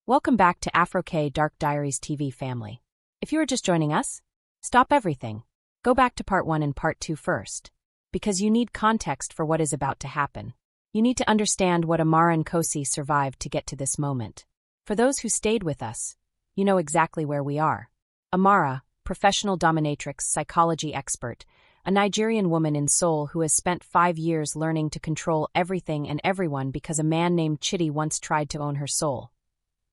Welcome back to Afro-K Dark Diaries TV family. If you are just joining us, stop everything. Go back to part 1 and part 2 first, because you need context for what is about to happen. You need to understand what Amara Nkosi survived to get to this moment. For those who stayed with us, you know exactly where we are. Amara, professional dominatrix, psychology expert, a Nigerian woman in Seoul who has spent 5 years learning to control everything and everyone because a man named Chidi once tried to own her soul,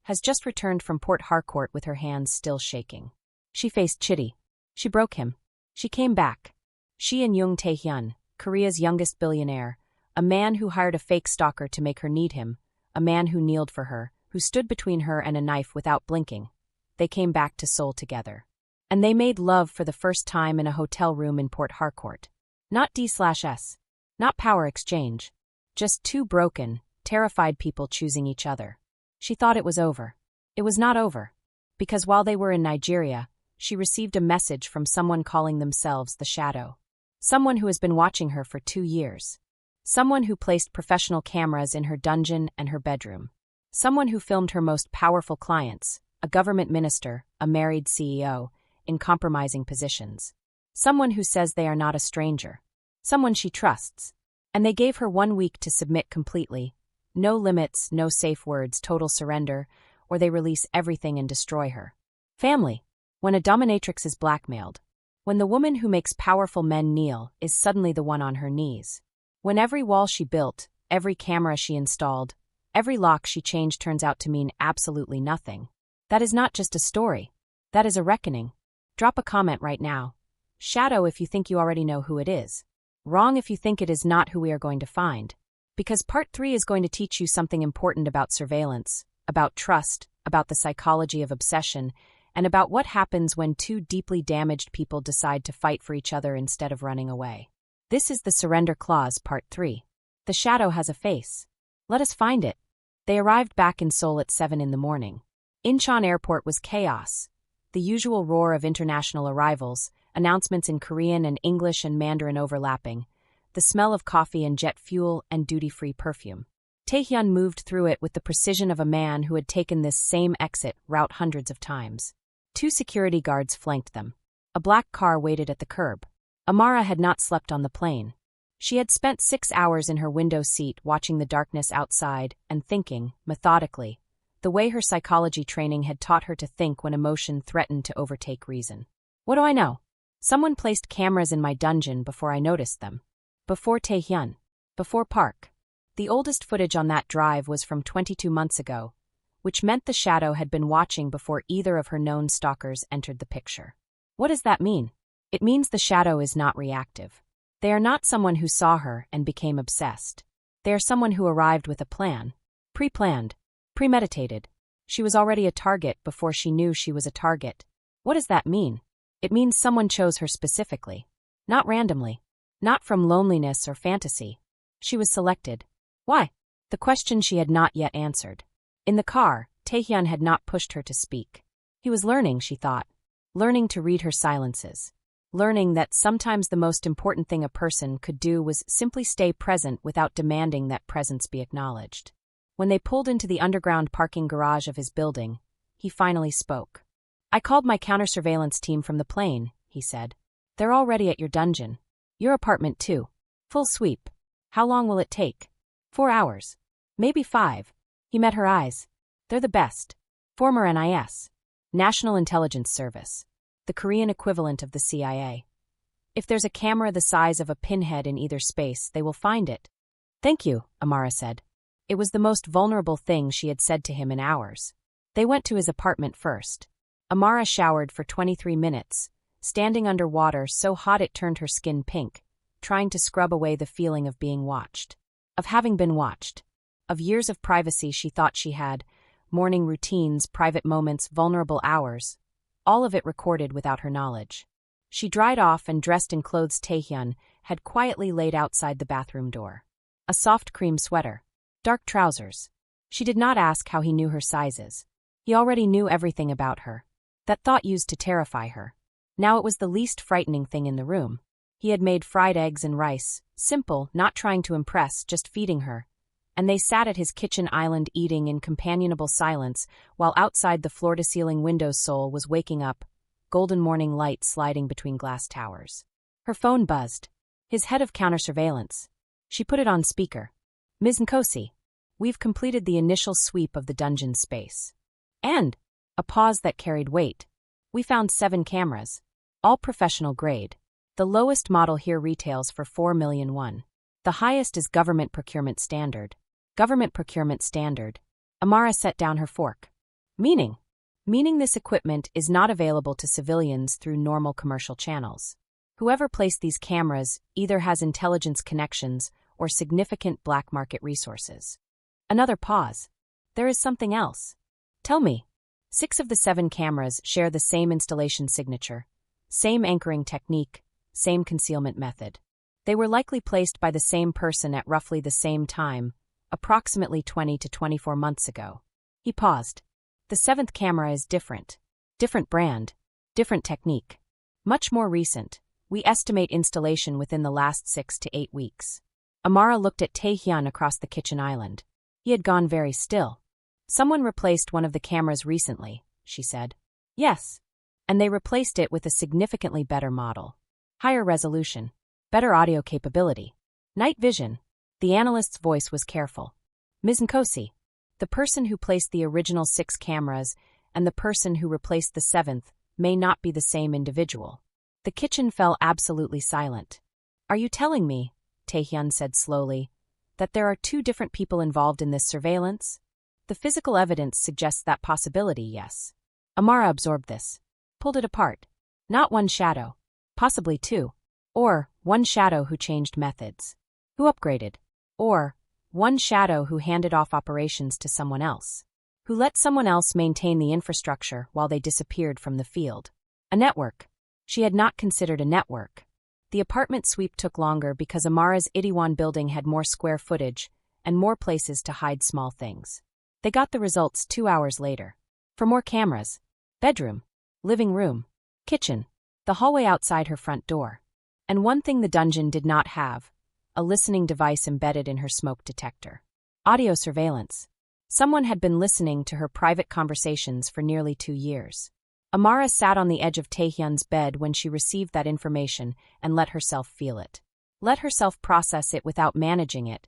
has just returned from Port Harcourt with her hands still shaking. She faced Chidi. She broke him. She came back. She and Jung Tae-hyun, Korea's youngest billionaire, a man who hired a fake stalker to make her need him, a man who kneeled for her, who stood between her and a knife without blinking. They came back to Seoul together. And they made love for the first time in a hotel room in Port Harcourt. Not D/S. Not power exchange. Just two broken, terrified people choosing each other. She thought it was over. It was not over. Because while they were in Nigeria, she received a message from someone calling themselves the Shadow. Someone who has been watching her for 2 years. Someone who placed professional cameras in her dungeon and her bedroom. Someone who filmed her most powerful clients, a government minister, a married CEO, in compromising positions. Someone who says they are not a stranger. Someone she trusts. And they gave her 1 week to submit completely. No limits, no safe words, total surrender, or they release everything and destroy her. Family. When a dominatrix is blackmailed. When the woman who makes powerful men kneel is suddenly the one on her knees. When every wall she built, every camera she installed, every lock she changed turns out to mean absolutely nothing. That is not just a story. That is a reckoning. Drop a comment right now. Shadow if you think you already know who it is. Wrong if you think it is not who we are going to find. Because part 3 is going to teach you something important about surveillance, about trust, about the psychology of obsession, and about what happens when two deeply damaged people decide to fight for each other instead of running away. This is the Surrender Clause, part 3. The Shadow has a face. Let us find it. They arrived back in Seoul at 7 in the morning. Incheon Airport was chaos. The usual roar of international arrivals, announcements in Korean and English and Mandarin overlapping, the smell of coffee and jet fuel and duty-free perfume. Tae-hyun moved through it with the precision of a man who had taken this same exit route hundreds of times. 2 security guards flanked them. A black car waited at the curb. Amara had not slept on the plane. She had spent 6 hours in her window seat watching the darkness outside and thinking, methodically, the way her psychology training had taught her to think when emotion threatened to overtake reason. What do I know? Someone placed cameras in my dungeon before I noticed them. Before Tae-hyun. Before Park. The oldest footage on that drive was from 22 months ago, which meant the Shadow had been watching before either of her known stalkers entered the picture. What does that mean? It means the Shadow is not reactive. They are not someone who saw her and became obsessed. They are someone who arrived with a plan. Pre-planned. Premeditated. She was already a target before she knew she was a target. What does that mean? It means someone chose her specifically. Not randomly. Not from loneliness or fantasy. She was selected. Why? The question she had not yet answered. In the car, Tae-hyun had not pushed her to speak. He was learning, she thought. Learning to read her silences. Learning that sometimes the most important thing a person could do was simply stay present without demanding that presence be acknowledged. When they pulled into the underground parking garage of his building, he finally spoke. I called my counter-surveillance team from the plane, he said. They're already at your dungeon. Your apartment too. Full sweep. How long will it take? 4 hours. Maybe 5. He met her eyes. They're the best. Former NIS. National Intelligence Service. The Korean equivalent of the CIA. If there's a camera the size of a pinhead in either space, they will find it. Thank you, Amara said. It was the most vulnerable thing she had said to him in hours. They went to his apartment first. Amara showered for 23 minutes, standing under water so hot it turned her skin pink, trying to scrub away the feeling of being watched. Of having been watched. Of years of privacy she thought she had, morning routines, private moments, vulnerable hours. All of it recorded without her knowledge. She dried off and dressed in clothes Tae-hyun had quietly laid outside the bathroom door. A soft cream sweater. Dark trousers. She did not ask how he knew her sizes. He already knew everything about her. That thought used to terrify her. Now it was the least frightening thing in the room. He had made fried eggs and rice, simple, not trying to impress, just feeding her. and they sat at his kitchen island eating in companionable silence while outside the floor-to-ceiling windows Seoul was waking up, golden morning light sliding between glass towers. Her phone buzzed. His head of counter-surveillance. She put it on speaker. Ms. Nkosi, we've completed the initial sweep of the dungeon space. And, a pause that carried weight, we found 7 cameras, all professional grade. The lowest model here retails for 4 million won. The highest is government procurement standard. Government procurement standard. Amara set down her fork. Meaning this equipment is not available to civilians through normal commercial channels. Whoever placed these cameras either has intelligence connections or significant black market resources. Another pause. There is something else. Tell me. 6 of the 7 cameras share the same installation signature, same anchoring technique, same concealment method. They were likely placed by the same person at roughly the same time, approximately 20 to 24 months ago. He paused. The 7th camera is different. Different brand. Different technique. Much more recent. We estimate installation within the last 6 to 8 weeks. Amara looked at Tae-hyun across the kitchen island. He had gone very still. Someone replaced one of the cameras recently, she said. Yes. And they replaced it with a significantly better model. Higher resolution. Better audio capability. Night vision. The analyst's voice was careful. Ms. Nkosi, the person who placed the original 6 cameras and the person who replaced the 7th may not be the same individual. The kitchen fell absolutely silent. Are you telling me, Tae-hyun said slowly, that there are 2 different people involved in this surveillance? The physical evidence suggests that possibility, yes. Amara absorbed this. Pulled it apart. Not one shadow. Possibly 2. Or, one shadow who changed methods. Who upgraded. Or, one shadow who handed off operations to someone else. Who let someone else maintain the infrastructure while they disappeared from the field. A network. She had not considered a network. The apartment sweep took longer because Amara's Itaewon building had more square footage and more places to hide small things. They got the results 2 hours later. For more cameras. Bedroom. Living room. Kitchen. The hallway outside her front door. And one thing the dungeon did not have, a listening device embedded in her smoke detector. Audio surveillance. Someone had been listening to her private conversations for nearly 2 years. Amara sat on the edge of Tae-hyun's bed when she received that information and let herself feel it. Let herself process it without managing it,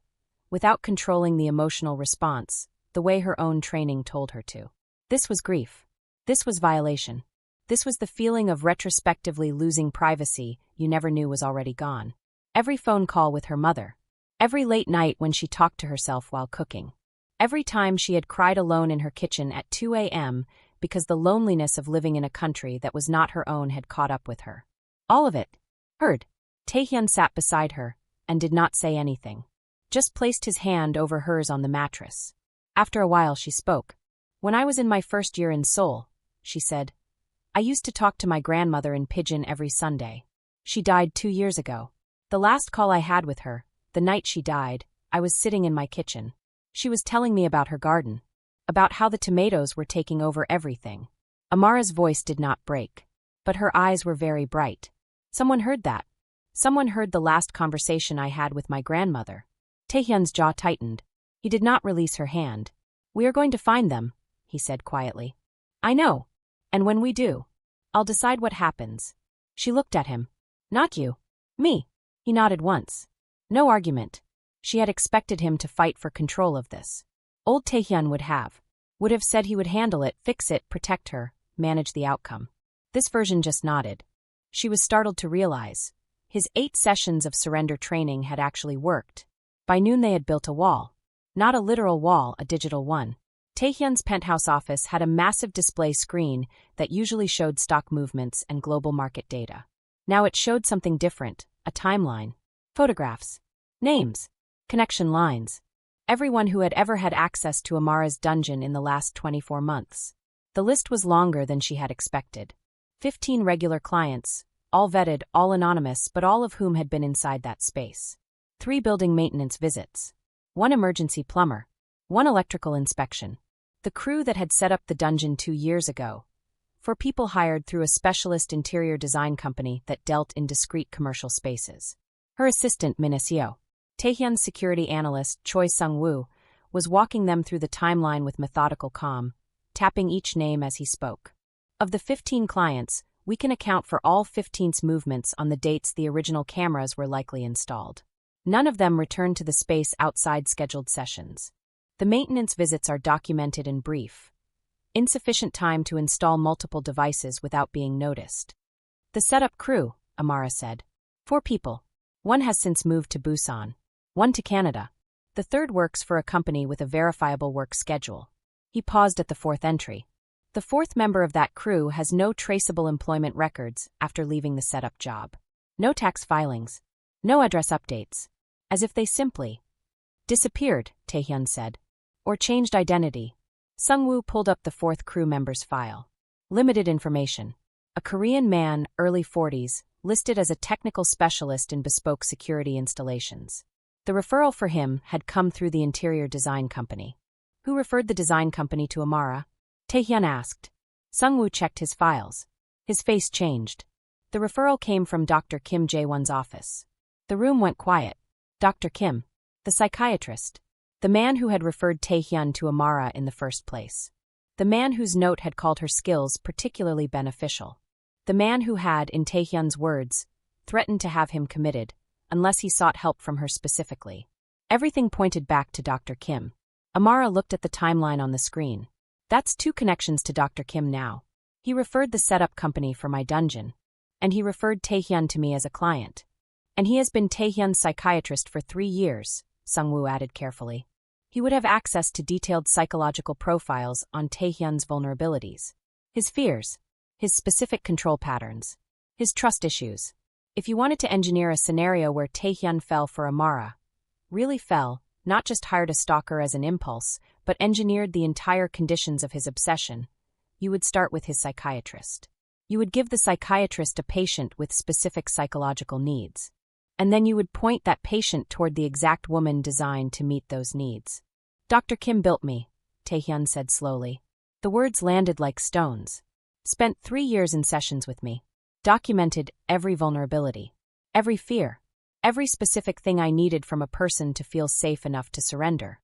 without controlling the emotional response, the way her own training told her to. This was grief. This was violation. This was the feeling of retrospectively losing privacy you never knew was already gone. Every phone call with her mother. Every late night when she talked to herself while cooking. Every time she had cried alone in her kitchen at 2 a.m. because the loneliness of living in a country that was not her own had caught up with her. All of it. Heard. Tae-hyun sat beside her and did not say anything. Just placed his hand over hers on the mattress. After a while she spoke. When I was in my first year in Seoul, she said, I used to talk to my grandmother in Pidgin every Sunday. She died 2 years ago. The last call I had with her, the night she died, I was sitting in my kitchen. She was telling me about her garden, about how the tomatoes were taking over everything. Amara's voice did not break, but her eyes were very bright. Someone heard that. Someone heard the last conversation I had with my grandmother. Tae-hyun's jaw tightened. He did not release her hand. We are going to find them, he said quietly. I know. And when we do, I'll decide what happens. She looked at him. Not you. Me. He nodded once. No argument. She had expected him to fight for control of this. Old Tae-hyun would have said he would handle it, fix it, protect her, manage the outcome. This version just nodded. She was startled to realize his 8 sessions of surrender training had actually worked. By noon they had built a wall. Not a literal wall, a digital one. Tae-hyun's penthouse office had a massive display screen that usually showed stock movements and global market data. Now it showed something different, a timeline. Photographs. Names. Connection lines. Everyone who had ever had access to Amara's dungeon in the last 24 months. The list was longer than she had expected. 15 regular clients, all vetted, all anonymous, but all of whom had been inside that space. 3 building maintenance visits. 1 emergency plumber. 1 electrical inspection. The crew that had set up the dungeon 2 years ago. 4 people hired through a specialist interior design company that dealt in discrete commercial spaces. Her assistant, Min-seo. Tae-hyun's security analyst, Choi Sung-woo, was walking them through the timeline with methodical calm, tapping each name as he spoke. Of the 15 clients, we can account for all 15's movements on the dates the original cameras were likely installed. None of them returned to the space outside scheduled sessions. The maintenance visits are documented and brief. Insufficient time to install multiple devices without being noticed. The setup crew, Amara said. 4 people. 1 has since moved to Busan. 1 to Canada. The 3rd works for a company with a verifiable work schedule. He paused at the 4th entry. The 4th member of that crew has no traceable employment records after leaving the setup job. No tax filings. No address updates. As if they simply disappeared, Tae-hyun said. Or changed identity. Sung-woo pulled up the 4th crew member's file. Limited information. A Korean man, early 40s, listed as a technical specialist in bespoke security installations. The referral for him had come through the interior design company. Who referred the design company to Amara? Tae-hyun asked. Sung-woo checked his files. His face changed. The referral came from Dr. Kim Jae-won's office. The room went quiet. Dr. Kim, the psychiatrist. The man who had referred Tae-hyun to Amara in the first place. The man whose note had called her skills particularly beneficial. The man who had, in Tae-hyun's words, threatened to have him committed, unless he sought help from her specifically. Everything pointed back to Dr. Kim. Amara looked at the timeline on the screen. That's 2 connections to Dr. Kim now. He referred the setup company for my dungeon. And he referred Tae-hyun to me as a client. And he has been Tae-hyun's psychiatrist for 3 years, Sung-woo added carefully. He would have access to detailed psychological profiles on Tae-hyun's vulnerabilities. His fears. His specific control patterns. His trust issues. If you wanted to engineer a scenario where Tae-hyun fell for Amara, really fell, not just hired a stalker as an impulse, but engineered the entire conditions of his obsession, you would start with his psychiatrist. You would give the psychiatrist a patient with specific psychological needs. And then you would point that patient toward the exact woman designed to meet those needs. Dr. Kim built me, Tae-hyun said slowly. The words landed like stones. Spent 3 years in sessions with me. Documented every vulnerability. Every fear. Every specific thing I needed from a person to feel safe enough to surrender.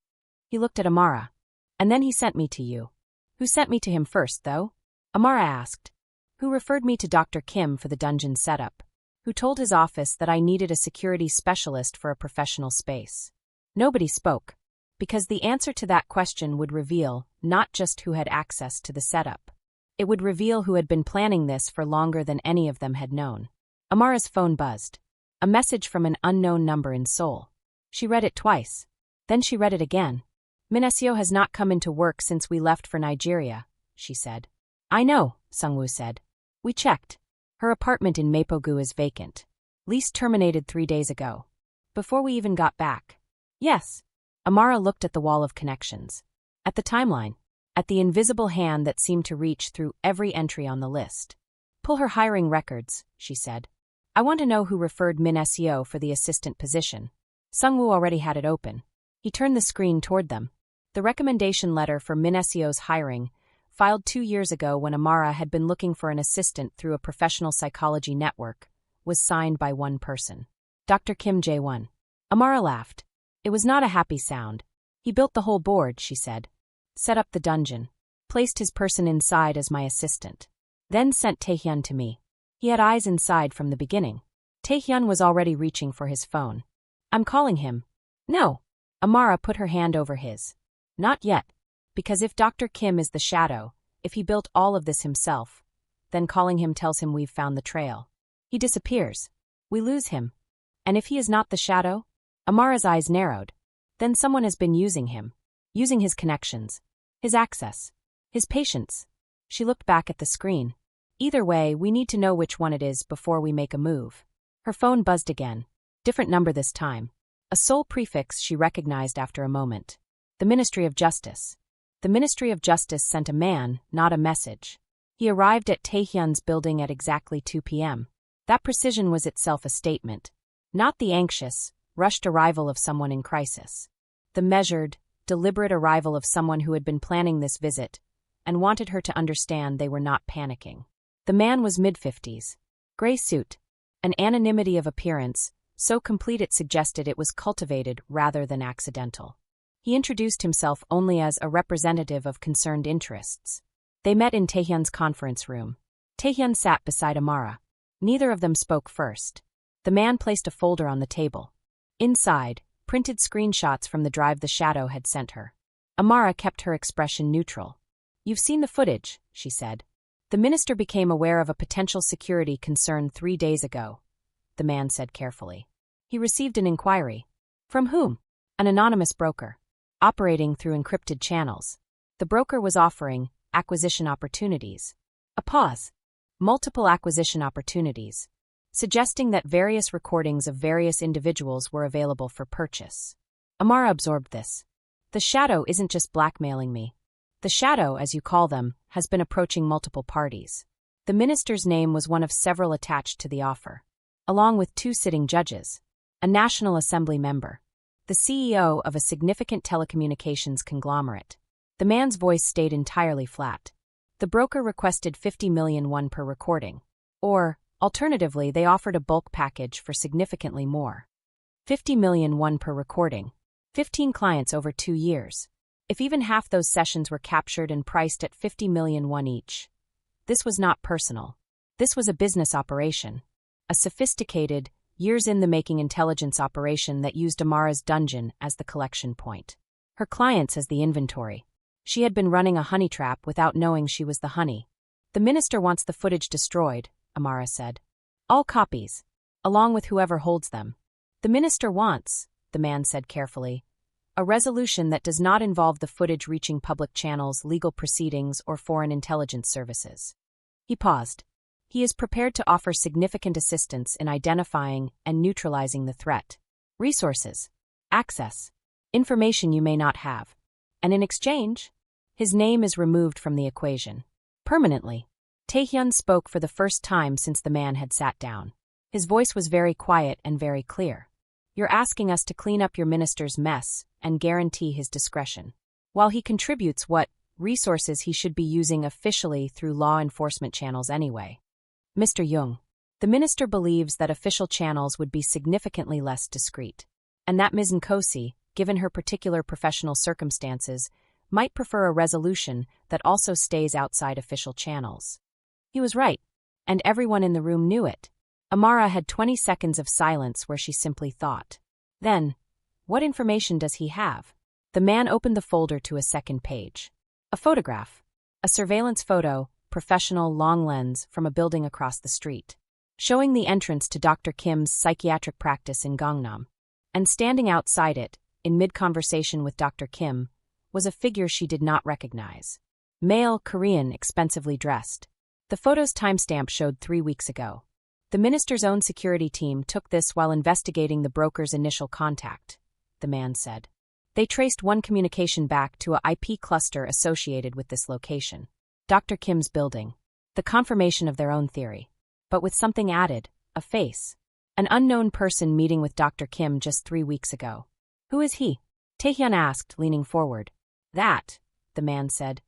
He looked at Amara. And then he sent me to you. Who sent me to him first, though? Amara asked. Who referred me to Dr. Kim for the dungeon setup? Who told his office that I needed a security specialist for a professional space? Nobody spoke. Because the answer to that question would reveal not just who had access to the setup. It would reveal who had been planning this for longer than any of them had known. Amara's phone buzzed. A message from an unknown number in Seoul. She read it twice. Then she read it again. Min-seo has not come into work since we left for Nigeria, she said. I know, Sung-woo said. We checked. Her apartment in Mapogu is vacant. Lease terminated 3 days ago. Before we even got back. Yes. Amara looked at the wall of connections. At the timeline. At the invisible hand that seemed to reach through every entry on the list. Pull her hiring records, she said. I want to know who referred Min-seo for the assistant position. Sung-woo already had it open. He turned the screen toward them. The recommendation letter for Min-seo's hiring, filed 2 years ago when Amara had been looking for an assistant through a professional psychology network, was signed by one person. Dr. Kim Jae-won. Amara laughed. It was not a happy sound. He built the whole board, she said. Set up the dungeon. Placed his person inside as my assistant. Then sent Tae-hyun to me. He had eyes inside from the beginning. Tae-hyun was already reaching for his phone. I'm calling him. No. Amara put her hand over his. Not yet. Because if Dr. Kim is the shadow, if he built all of this himself, then calling him tells him we've found the trail. He disappears. We lose him. And if he is not the shadow? Amara's eyes narrowed. Then someone has been using him. Using his connections. His access. His patience. She looked back at the screen. Either way, we need to know which one it is before we make a move. Her phone buzzed again. Different number this time. A Seoul prefix she recognized after a moment. The Ministry of Justice. The Ministry of Justice sent a man, not a message. He arrived at Tae-hyun's building at exactly 2 p.m. That precision was itself a statement. Not the anxious, rushed arrival of someone in crisis. The measured, deliberate arrival of someone who had been planning this visit and wanted her to understand they were not panicking. The man was mid-50s. Gray suit. An anonymity of appearance, so complete it suggested it was cultivated rather than accidental. He introduced himself only as a representative of concerned interests. They met in Tae-hyun's conference room. Tae-hyun sat beside Amara. Neither of them spoke first. The man placed a folder on the table. Inside, printed screenshots from the drive the shadow had sent her. Amara kept her expression neutral. "You've seen the footage," she said. "The minister became aware of a potential security concern 3 days ago," the man said carefully. "He received an inquiry." "From whom?" "An anonymous broker. Operating through encrypted channels. The broker was offering acquisition opportunities." A pause. "Multiple acquisition opportunities," suggesting that various recordings of various individuals were available for purchase. Amara absorbed this. "The shadow isn't just blackmailing me. The shadow, as you call them, has been approaching multiple parties." The minister's name was one of several attached to the offer, along with 2 sitting judges, a National Assembly member, the CEO of a significant telecommunications conglomerate. The man's voice stayed entirely flat. The broker requested 50 million won per recording. Or, alternatively, they offered a bulk package for significantly more. 50 million won per recording. 15 clients over 2 years. If even half those sessions were captured and priced at 50 million won each. This was not personal. This was a business operation. A sophisticated, years-in-the-making intelligence operation that used Amara's dungeon as the collection point. Her clients as the inventory. She had been running a honeytrap without knowing she was the honey. "The minister wants the footage destroyed," Amara said. "All copies. Along with whoever holds them." "The minister wants," the man said carefully, "a resolution that does not involve the footage reaching public channels, legal proceedings, or foreign intelligence services." He paused. "He is prepared to offer significant assistance in identifying and neutralizing the threat. Resources. Access. Information you may not have. And in exchange, his name is removed from the equation. Permanently." Tae-hyun spoke for the first time since the man had sat down. His voice was very quiet and very clear. "You're asking us to clean up your minister's mess and guarantee his discretion, while he contributes what resources he should be using officially through law enforcement channels anyway." "Mr. Jung, the minister believes that official channels would be significantly less discreet, and that Ms. Nkosi, given her particular professional circumstances, might prefer a resolution that also stays outside official channels." He was right, and everyone in the room knew it. Amara had 20 seconds of silence where she simply thought. Then, what information does he have? The man opened the folder to a second page. A photograph. A surveillance photo, professional long lens, from a building across the street, showing the entrance to Dr. Kim's psychiatric practice in Gangnam. And standing outside it, in mid-conversation with Dr. Kim, was a figure she did not recognize. Male, Korean, expensively dressed. The photo's timestamp showed 3 weeks ago. The minister's own security team took this while investigating the broker's initial contact, the man said. They traced one communication back to a IP cluster associated with this location. Dr. Kim's building. The confirmation of their own theory. But with something added, a face. An unknown person meeting with Dr. Kim just 3 weeks ago. "Who is he?" Tae-hyun asked, leaning forward. "That," the man said,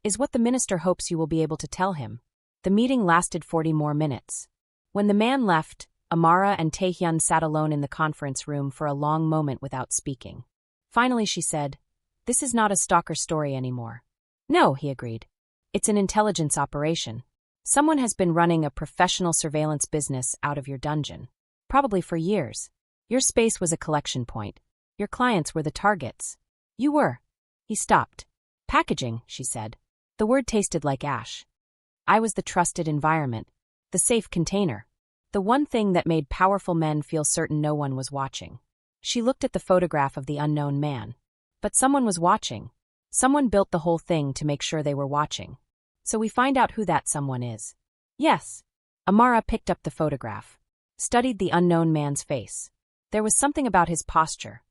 "is what the minister hopes you will be able to tell him." The meeting lasted 40 more minutes. When the man left, Amara and Tae-hyun sat alone in the conference room for a long moment without speaking. Finally she said, "This is not a stalker story anymore." "No," he agreed. "It's an intelligence operation. Someone has been running a professional surveillance business out of your dungeon. Probably for years. Your space was a collection point. Your clients were the targets. You were." He stopped. "Packaging," she said. The word tasted like ash. "I was the trusted environment. The safe container. The one thing that made powerful men feel certain no one was watching." She looked at the photograph of the unknown man. But someone was watching. Someone built the whole thing to make sure they were watching. So we find out who that someone is. Yes. Amara picked up the photograph. Studied the unknown man's face. There was something about his posture.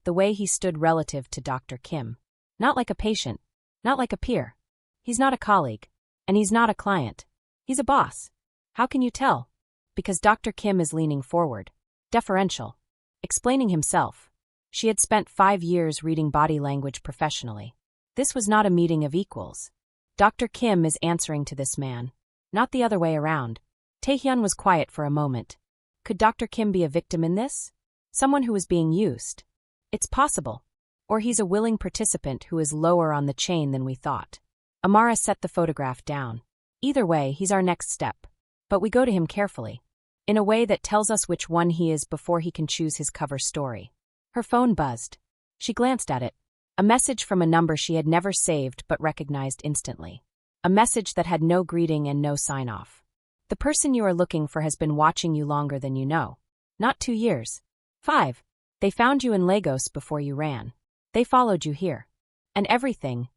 The way he stood relative to Dr. Kim. Not like a patient. Not like a peer. He's not a colleague. And he's not a client. He's a boss. How can you tell? Because Dr. Kim is leaning forward. Deferential. Explaining himself. She had spent 5 years reading body language professionally. This was not a meeting of equals. Dr. Kim is answering to this man. Not the other way around. Tae-hyun was quiet for a moment. Could Dr. Kim be a victim in this? Someone who was being used? It's possible. Or he's a willing participant who is lower on the chain than we thought. Amara set the photograph down. Either way, he's our next step. But we go to him carefully, in a way that tells us which one he is before he can choose his cover story. Her phone buzzed. She glanced at it. A message from a number she had never saved but recognized instantly. A message that had no greeting and no sign-off. The person you are looking for has been watching you longer than you know. Not 2 years. 5. They found you in Lagos before you ran. They followed you here. And everything,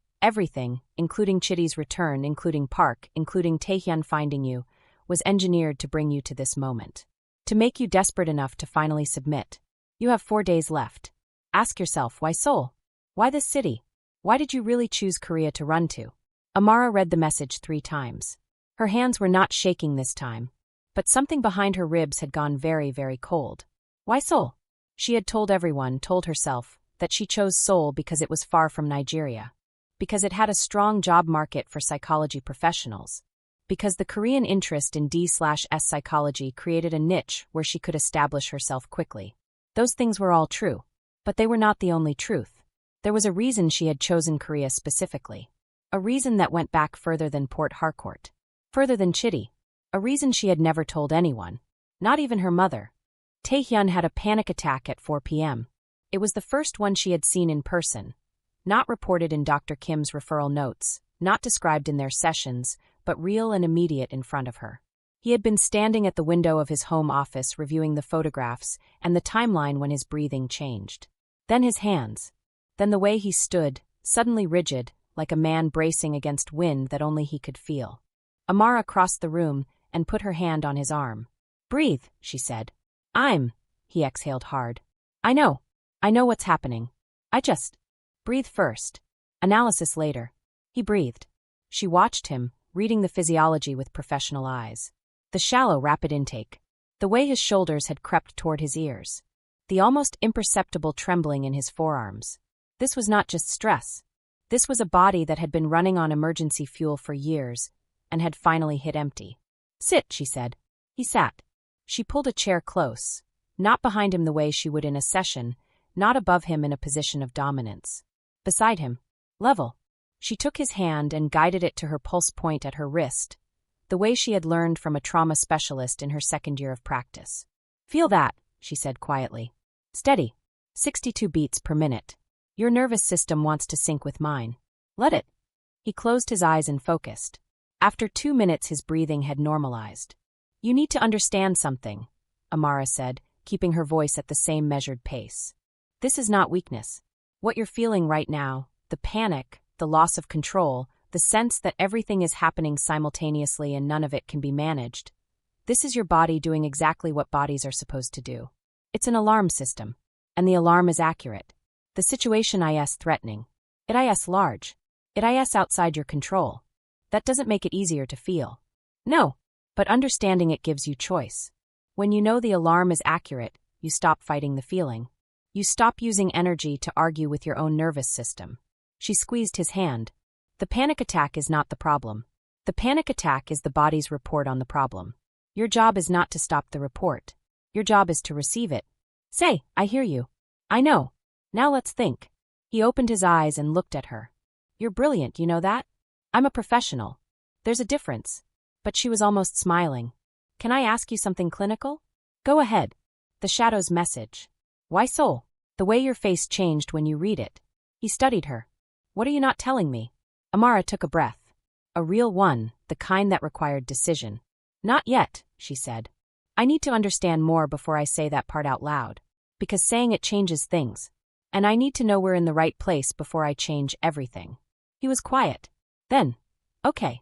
including Chidi's return, including Park, including Tae-hyun finding you, was engineered to bring you to this moment. To make you desperate enough to finally submit. You have 4 days left. Ask yourself, why Seoul? Why this city? Why did you really choose Korea to run to? Amara read the message 3 times. Her hands were not shaking this time, but something behind her ribs had gone very, very cold. Why Seoul? She had told everyone, told herself, that she chose Seoul because it was far from Nigeria. Because it had a strong job market for psychology professionals. Because the Korean interest in D/S psychology created a niche where she could establish herself quickly. Those things were all true. But they were not the only truth. There was a reason she had chosen Korea specifically. A reason that went back further than Port Harcourt. Further than Chidi. A reason she had never told anyone. Not even her mother. Tae-hyun had a panic attack at 4 p.m. It was the first one she had seen in person. Not reported in Dr. Kim's referral notes, not described in their sessions, but real and immediate in front of her. He had been standing at the window of his home office reviewing the photographs and the timeline when his breathing changed. Then his hands. Then the way he stood, suddenly rigid, like a man bracing against wind that only he could feel. Amara crossed the room and put her hand on his arm. Breathe, she said. He exhaled hard. I know what's happening. Breathe first. Analysis later. He breathed. She watched him, reading the physiology with professional eyes. The shallow, rapid intake. The way his shoulders had crept toward his ears. The almost imperceptible trembling in his forearms. This was not just stress. This was a body that had been running on emergency fuel for years and had finally hit empty. Sit, she said. He sat. She pulled a chair close, not behind him the way she would in a session, not above him in a position of dominance. Beside him. Level. She took his hand and guided it to her pulse point at her wrist, the way she had learned from a trauma specialist in her 2nd year of practice. Feel that, she said quietly. Steady. 62 beats per minute. Your nervous system wants to sync with mine. Let it. He closed his eyes and focused. After 2 minutes his breathing had normalized. You need to understand something, Amara said, keeping her voice at the same measured pace. This is not weakness. What you're feeling right now, the panic, the loss of control, the sense that everything is happening simultaneously and none of it can be managed. This is your body doing exactly what bodies are supposed to do. It's an alarm system. And the alarm is accurate. The situation is threatening. It is large. It is outside your control. That doesn't make it easier to feel. No. But understanding it gives you choice. When you know the alarm is accurate, you stop fighting the feeling. You stop using energy to argue with your own nervous system. She squeezed his hand. The panic attack is not the problem. The panic attack is the body's report on the problem. Your job is not to stop the report. Your job is to receive it. Say, I hear you. I know. Now let's think. He opened his eyes and looked at her. You're brilliant, you know that? I'm a professional. There's a difference. But she was almost smiling. Can I ask you something clinical? Go ahead. The shadow's message. Why Seoul? The way your face changed when you read it. He studied her. What are you not telling me? Amara took a breath. A real one, the kind that required decision. Not yet, she said. I need to understand more before I say that part out loud. Because saying it changes things. And I need to know we're in the right place before I change everything. He was quiet. Then, okay.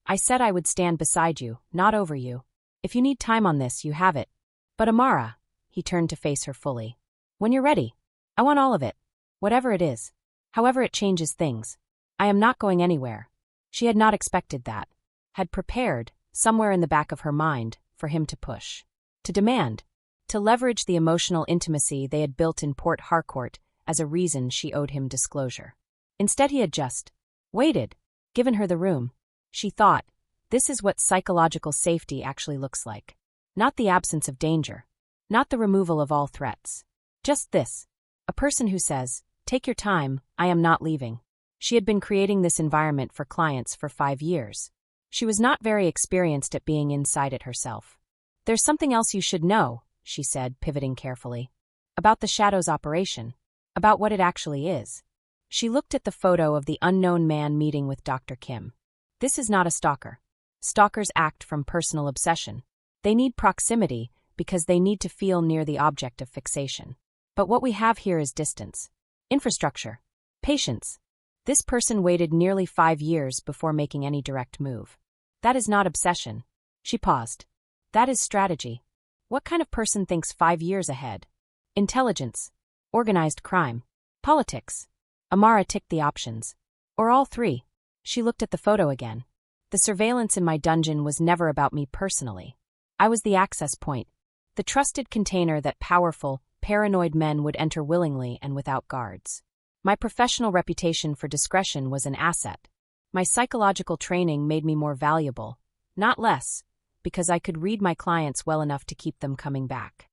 I said I would stand beside you, not over you. If you need time on this, you have it. But Amara, he turned to face her fully. When you're ready, I want all of it. Whatever it is. However it changes things. I am not going anywhere. She had not expected that. Had prepared, somewhere in the back of her mind, for him to push. To demand. To leverage the emotional intimacy they had built in Port Harcourt as a reason she owed him disclosure. Instead he had just waited, given her the room. She thought, this is what psychological safety actually looks like. Not the absence of danger. Not the removal of all threats. Just this. A person who says, "Take your time, I am not leaving." She had been creating this environment for clients for 5 years. She was not very experienced at being inside it herself. "There's something else you should know," she said, pivoting carefully. "About the Shadows operation. About what it actually is." She looked at the photo of the unknown man meeting with Dr. Kim. "This is not a stalker. Stalkers act from personal obsession. They need proximity because they need to feel near the object of fixation. But what we have here is distance. Infrastructure. Patience. This person waited nearly 5 years before making any direct move. That is not obsession." She paused. "That is strategy. What kind of person thinks 5 years ahead? Intelligence. Organized crime. Politics." Amara ticked the options. "Or all 3. She looked at the photo again. "The surveillance in my dungeon was never about me personally. I was the access point, the trusted container that powerful, paranoid men would enter willingly and without guards. My professional reputation for discretion was an asset. My psychological training made me more valuable, not less, because I could read my clients well enough to keep them coming back."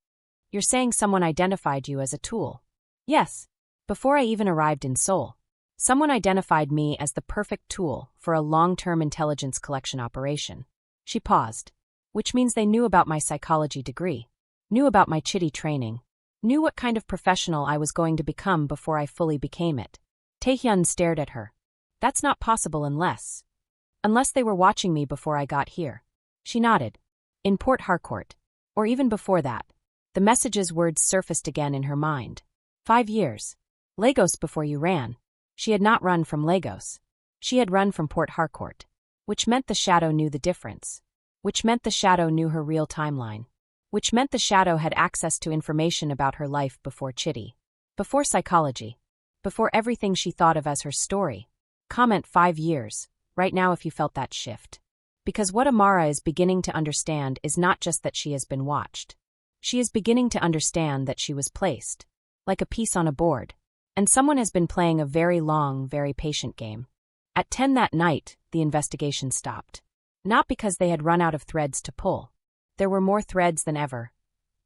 "You're saying someone identified you as a tool?" "Yes. Before I even arrived in Seoul. Someone identified me as the perfect tool for a long-term intelligence collection operation." She paused. "Which means they knew about my psychology degree, knew about my Chidi training, knew what kind of professional I was going to become before I fully became it." Tae-hyun stared at her. "That's not possible unless they were watching me before I got here." She nodded. "In Port Harcourt. Or even before that." The message's words surfaced again in her mind. 5 years. Lagos before you ran. She had not run from Lagos. She had run from Port Harcourt. Which meant the shadow knew the difference. Which meant the shadow knew her real timeline. Which meant the shadow had access to information about her life before Chidi. Before psychology. Before everything she thought of as her story. Comment 5 years, right now if you felt that shift. Because what Amara is beginning to understand is not just that she has been watched. She is beginning to understand that she was placed. Like a piece on a board. And someone has been playing a very long, very patient game. At 10 that night, the investigation stopped. Not because they had run out of threads to pull. There were more threads than ever.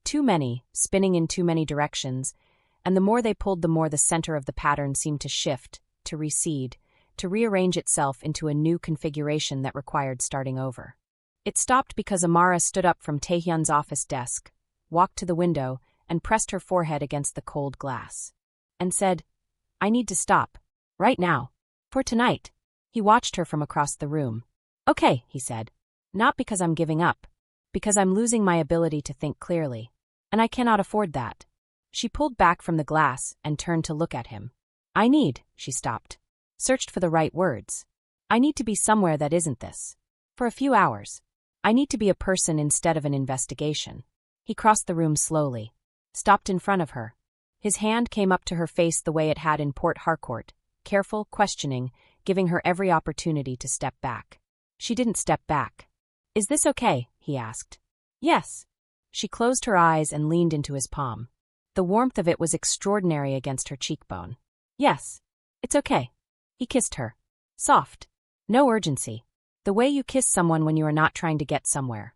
Too many, spinning in too many directions, and the more they pulled the more the center of the pattern seemed to shift, to recede, to rearrange itself into a new configuration that required starting over. It stopped because Amara stood up from Tae-hyun's office desk, walked to the window, and pressed her forehead against the cold glass. And said, "I need to stop. Right now. For tonight." He watched her from across the room. "Okay," he said. "Not because I'm giving up. Because I'm losing my ability to think clearly. And I cannot afford that." She pulled back from the glass and turned to look at him. She stopped. Searched for the right words. "I need to be somewhere that isn't this. For a few hours. I need to be a person instead of an investigation." He crossed the room slowly. Stopped in front of her. His hand came up to her face the way it had in Port Harcourt, careful, questioning, giving her every opportunity to step back. She didn't step back. "Is this okay?" he asked. "Yes." She closed her eyes and leaned into his palm. The warmth of it was extraordinary against her cheekbone. "Yes. It's okay." He kissed her. Soft. No urgency. The way you kiss someone when you are not trying to get somewhere.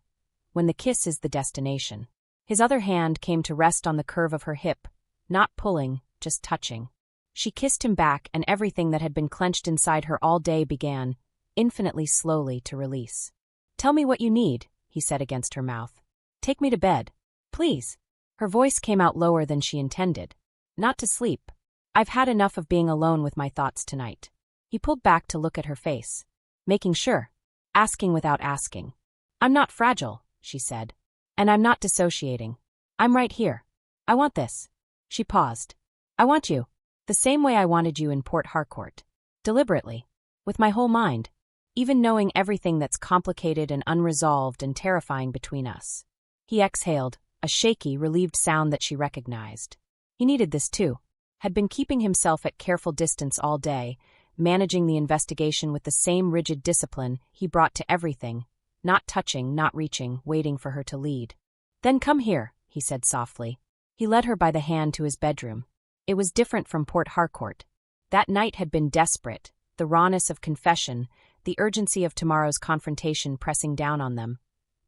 When the kiss is the destination. His other hand came to rest on the curve of her hip, not pulling, just touching. She kissed him back and everything that had been clenched inside her all day began, infinitely slowly, to release. "Tell me what you need," he said against her mouth. "Take me to bed. Please." Her voice came out lower than she intended. "Not to sleep. I've had enough of being alone with my thoughts tonight." He pulled back to look at her face. Making sure. Asking without asking. "I'm not fragile," she said. "And I'm not dissociating. I'm right here. I want this." She paused. "I want you. The same way I wanted you in Port Harcourt. Deliberately. With my whole mind. Even knowing everything that's complicated and unresolved and terrifying between us." He exhaled, a shaky, relieved sound that she recognized. He needed this too. Had been keeping himself at careful distance all day, managing the investigation with the same rigid discipline he brought to everything, not touching, not reaching, waiting for her to lead. "Then come here," he said softly. He led her by the hand to his bedroom. It was different from Port Harcourt. That night had been desperate, the rawness of confession, the urgency of tomorrow's confrontation pressing down on them,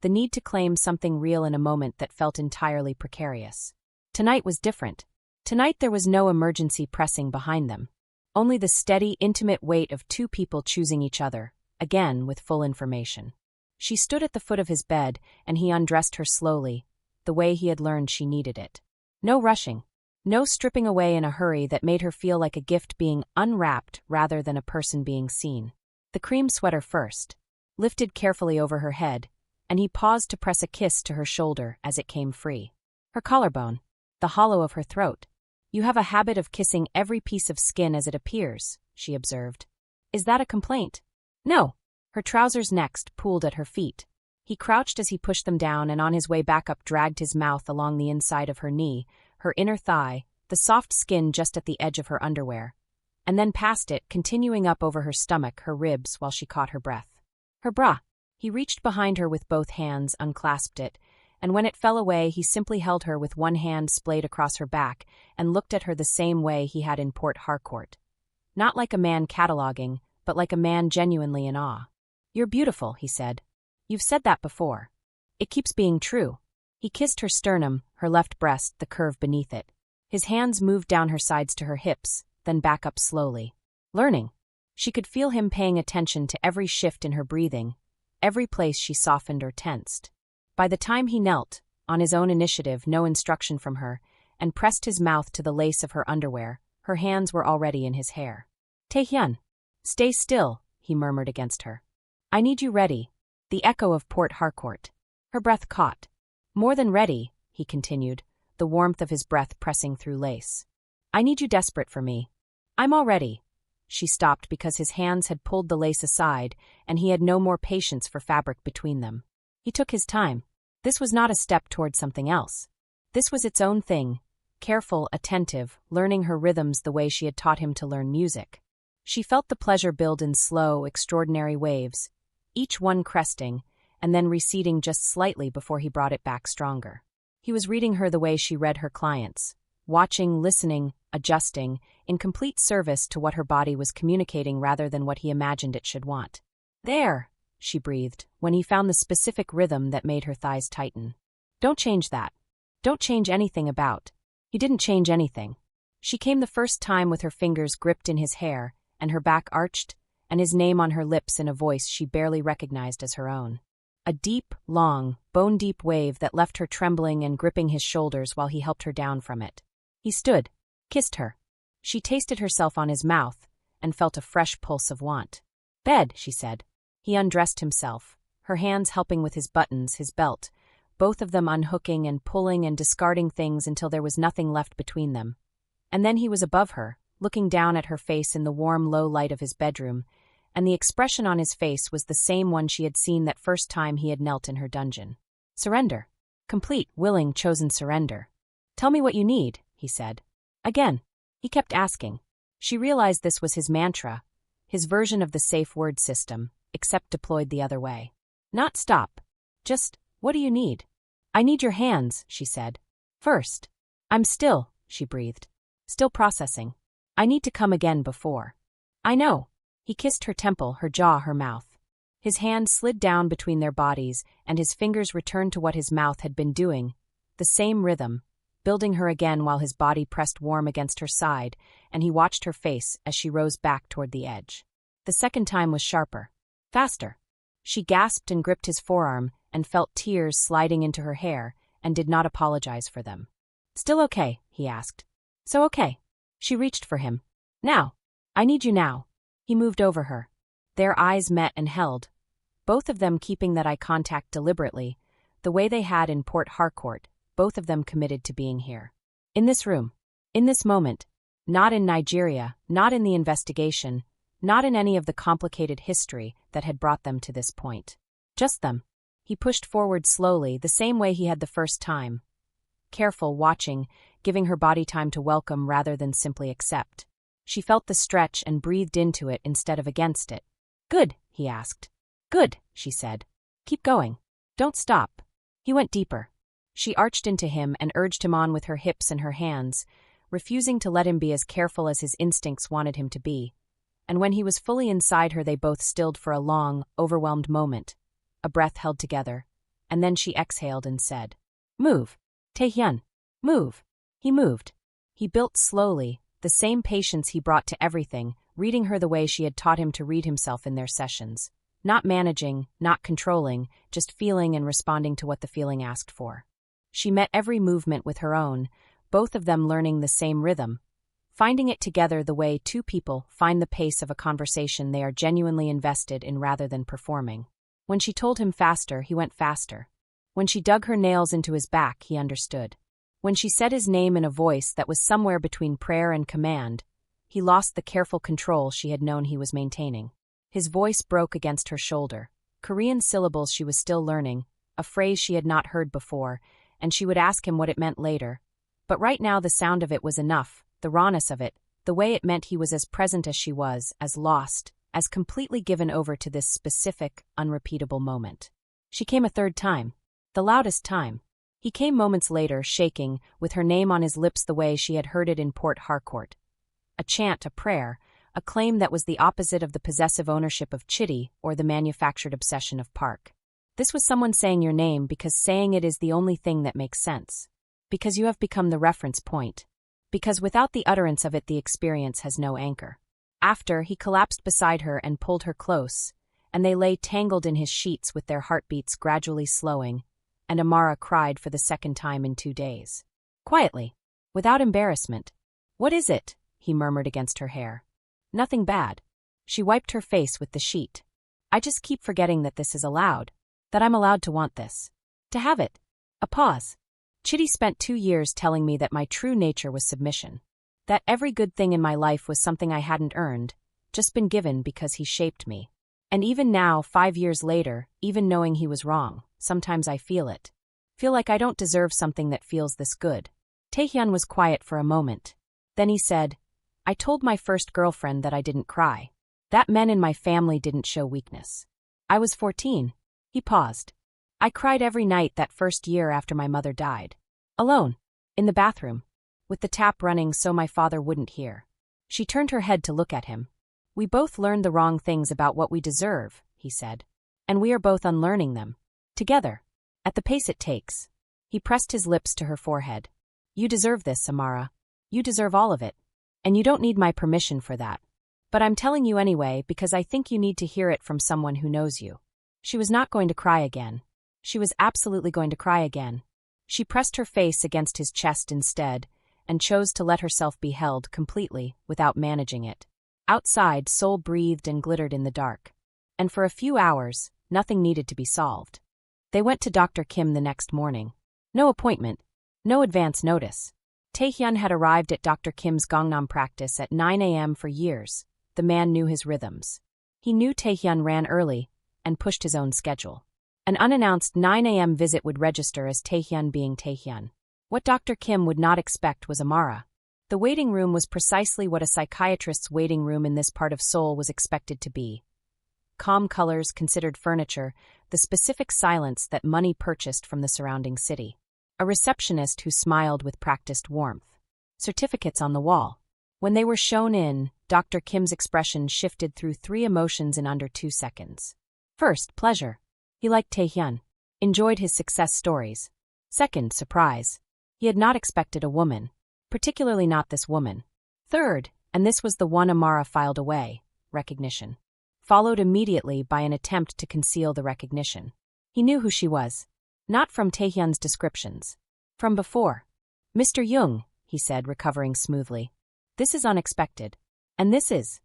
the need to claim something real in a moment that felt entirely precarious. Tonight was different. Tonight there was no emergency pressing behind them. Only the steady, intimate weight of two people choosing each other, again with full information. She stood at the foot of his bed, and he undressed her slowly, the way he had learned she needed it. No rushing. No stripping away in a hurry that made her feel like a gift being unwrapped rather than a person being seen. The cream sweater first, lifted carefully over her head, and he paused to press a kiss to her shoulder as it came free. Her collarbone, the hollow of her throat. "You have a habit of kissing every piece of skin as it appears," she observed. "Is that a complaint?" "No." Her trousers next pooled at her feet. He crouched as he pushed them down and on his way back up dragged his mouth along the inside of her knee, her inner thigh, the soft skin just at the edge of her underwear, and then past it, continuing up over her stomach, her ribs, while she caught her breath. Her bra. He reached behind her with both hands, unclasped it, and when it fell away he simply held her with one hand splayed across her back and looked at her the same way he had in Port Harcourt. Not like a man cataloguing, but like a man genuinely in awe. "You're beautiful," he said. "You've said that before. It keeps being true." He kissed her sternum, her left breast, the curve beneath it. His hands moved down her sides to her hips, then back up slowly. Learning. She could feel him paying attention to every shift in her breathing, every place she softened or tensed. By the time he knelt, on his own initiative, no instruction from her, and pressed his mouth to the lace of her underwear, her hands were already in his hair. "Tae-hyun, stay still," he murmured against her. "I need you ready." The echo of Port Harcourt. Her breath caught. "More than ready," he continued, the warmth of his breath pressing through lace. "I need you desperate for me." "I'm all ready." She stopped because his hands had pulled the lace aside, and he had no more patience for fabric between them. He took his time. This was not a step toward something else. This was its own thing, careful, attentive, learning her rhythms the way she had taught him to learn music. She felt the pleasure build in slow, extraordinary waves, each one cresting, and then receding just slightly before he brought it back stronger. He was reading her the way she read her clients, watching, listening, adjusting, in complete service to what her body was communicating rather than what he imagined it should want. "There," she breathed, when he found the specific rhythm that made her thighs tighten. "Don't change that. Don't change anything about." He didn't change anything. She came the first time with her fingers gripped in his hair, and her back arched, and his name on her lips in a voice she barely recognized as her own. A deep, long, bone-deep wave that left her trembling and gripping his shoulders while he helped her down from it. He stood, kissed her. She tasted herself on his mouth, and felt a fresh pulse of want. "Bed," she said. He undressed himself, her hands helping with his buttons, his belt, both of them unhooking and pulling and discarding things until there was nothing left between them. And then he was above her, looking down at her face in the warm, low light of his bedroom, and the expression on his face was the same one she had seen that first time he had knelt in her dungeon. Surrender. Complete, willing, chosen surrender. "Tell me what you need," he said. Again. He kept asking. She realized this was his mantra, his version of the safe word system, except deployed the other way. Not stop. Just, what do you need? "I need your hands," she said. "First." "I'm still," she breathed. "Still processing. I need to come again before." "I know." He kissed her temple, her jaw, her mouth. His hand slid down between their bodies, and his fingers returned to what his mouth had been doing, the same rhythm, building her again while his body pressed warm against her side, and he watched her face as she rose back toward the edge. The second time was sharper. Faster. She gasped and gripped his forearm and felt tears sliding into her hair and did not apologize for them. "Still okay?" he asked. "So okay." She reached for him. "Now. I need you now." He moved over her. Their eyes met and held, both of them keeping that eye contact deliberately, the way they had in Port Harcourt, both of them committed to being here. In this room. In this moment. Not in Nigeria, not in the investigation, not in any of the complicated history that had brought them to this point. Just them. He pushed forward slowly, the same way he had the first time. Careful, watching, giving her body time to welcome rather than simply accept. She felt the stretch and breathed into it instead of against it. "Good," he asked. "Good," she said. "Keep going. Don't stop." He went deeper. She arched into him and urged him on with her hips and her hands, refusing to let him be as careful as his instincts wanted him to be. And when he was fully inside her, they both stilled for a long, overwhelmed moment, a breath held together, and then she exhaled and said, "Move. Tae-hyun. Move." He moved. He built slowly, the same patience he brought to everything, reading her the way she had taught him to read himself in their sessions. Not managing, not controlling, just feeling and responding to what the feeling asked for. She met every movement with her own, both of them learning the same rhythm, finding it together the way two people find the pace of a conversation they are genuinely invested in rather than performing. When she told him faster, he went faster. When she dug her nails into his back, he understood. When she said his name in a voice that was somewhere between prayer and command, he lost the careful control she had known he was maintaining. His voice broke against her shoulder. Korean syllables she was still learning, a phrase she had not heard before, and she would ask him what it meant later. But right now the sound of it was enough, the rawness of it, the way it meant he was as present as she was, as lost, as completely given over to this specific, unrepeatable moment. She came a third time. The loudest time. He came moments later, shaking, with her name on his lips the way she had heard it in Port Harcourt. A chant, a prayer, a claim that was the opposite of the possessive ownership of Chidi or the manufactured obsession of Park. This was someone saying your name because saying it is the only thing that makes sense. Because you have become the reference point. Because without the utterance of it the experience has no anchor. After, he collapsed beside her and pulled her close, and they lay tangled in his sheets with their heartbeats gradually slowing, and Amara cried for the second time in 2 days. Quietly, without embarrassment. "What is it?" he murmured against her hair. "Nothing bad." She wiped her face with the sheet. "I just keep forgetting that this is allowed. That I'm allowed to want this. To have it." A pause. Chidi spent 2 years telling me that my true nature was submission. That every good thing in my life was something I hadn't earned, just been given because he shaped me. And even now, 5 years later, even knowing he was wrong, sometimes I feel it. Feel like I don't deserve something that feels this good. Tae-hyun was quiet for a moment. Then he said, "I told my first girlfriend that I didn't cry. That men in my family didn't show weakness. I was 14. He paused. "I cried every night that first year after my mother died. Alone. In the bathroom. With the tap running so my father wouldn't hear." She turned her head to look at him. "We both learned the wrong things about what we deserve," he said. "And we are both unlearning them. Together. At the pace it takes." He pressed his lips to her forehead. "You deserve this, Amara. You deserve all of it. And you don't need my permission for that. But I'm telling you anyway because I think you need to hear it from someone who knows you." She was not going to cry again. She was absolutely going to cry again. She pressed her face against his chest instead, and chose to let herself be held completely, without managing it. Outside, Seoul breathed and glittered in the dark. And for a few hours, nothing needed to be solved. They went to Dr. Kim the next morning. No appointment. No advance notice. Tae-hyun had arrived at Dr. Kim's Gangnam practice at 9 a.m. for years. The man knew his rhythms. He knew Tae-hyun ran early, and pushed his own schedule. An unannounced 9 a.m. visit would register as Tae-hyun being Tae-hyun. What Dr. Kim would not expect was Amara. The waiting room was precisely what a psychiatrist's waiting room in this part of Seoul was expected to be. Calm colors, considered furniture, the specific silence that money purchased from the surrounding city. A receptionist who smiled with practiced warmth. Certificates on the wall. When they were shown in, Dr. Kim's expression shifted through 3 emotions in under 2 seconds. First, pleasure. He liked Tae-hyun. Enjoyed his success stories. Second, surprise. He had not expected a woman. Particularly not this woman. Third, and this was the one Amara filed away, recognition. Followed immediately by an attempt to conceal the recognition. He knew who she was. Not from Tae-hyun's descriptions. From before. "Mr. Jung," he said, recovering smoothly. "This is unexpected. And this is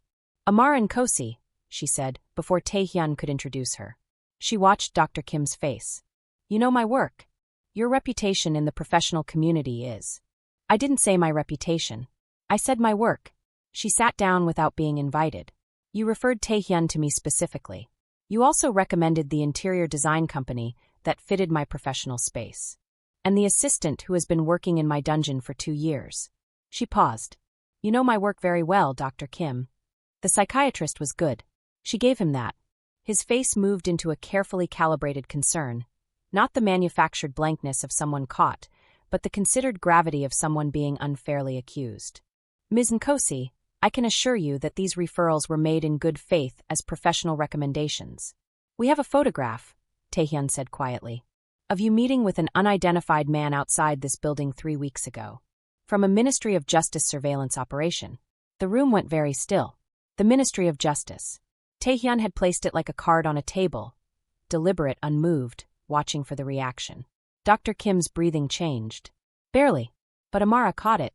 Amara Nkosi," she said, before Tae-hyun could introduce her. She watched Dr. Kim's face. "You know my work. Your reputation in the professional community is." "I didn't say my reputation. I said my work." She sat down without being invited. "You referred Tae-hyun to me specifically. You also recommended the interior design company that fitted my professional space. And the assistant who has been working in my dungeon for 2 years." She paused. "You know my work very well, Dr. Kim." The psychiatrist was good. She gave him that. His face moved into a carefully calibrated concern, not the manufactured blankness of someone caught, but the considered gravity of someone being unfairly accused. "Ms. Nkosi, I can assure you that these referrals were made in good faith as professional recommendations. We have a photograph," Tae-hyun said quietly, "of you meeting with an unidentified man outside this building 3 weeks ago. From a Ministry of Justice surveillance operation. The room went very still. The Ministry of Justice. Tae-hyun had placed it like a card on a table, deliberate, unmoved, watching for the reaction. Dr. Kim's breathing changed. Barely. But Amara caught it.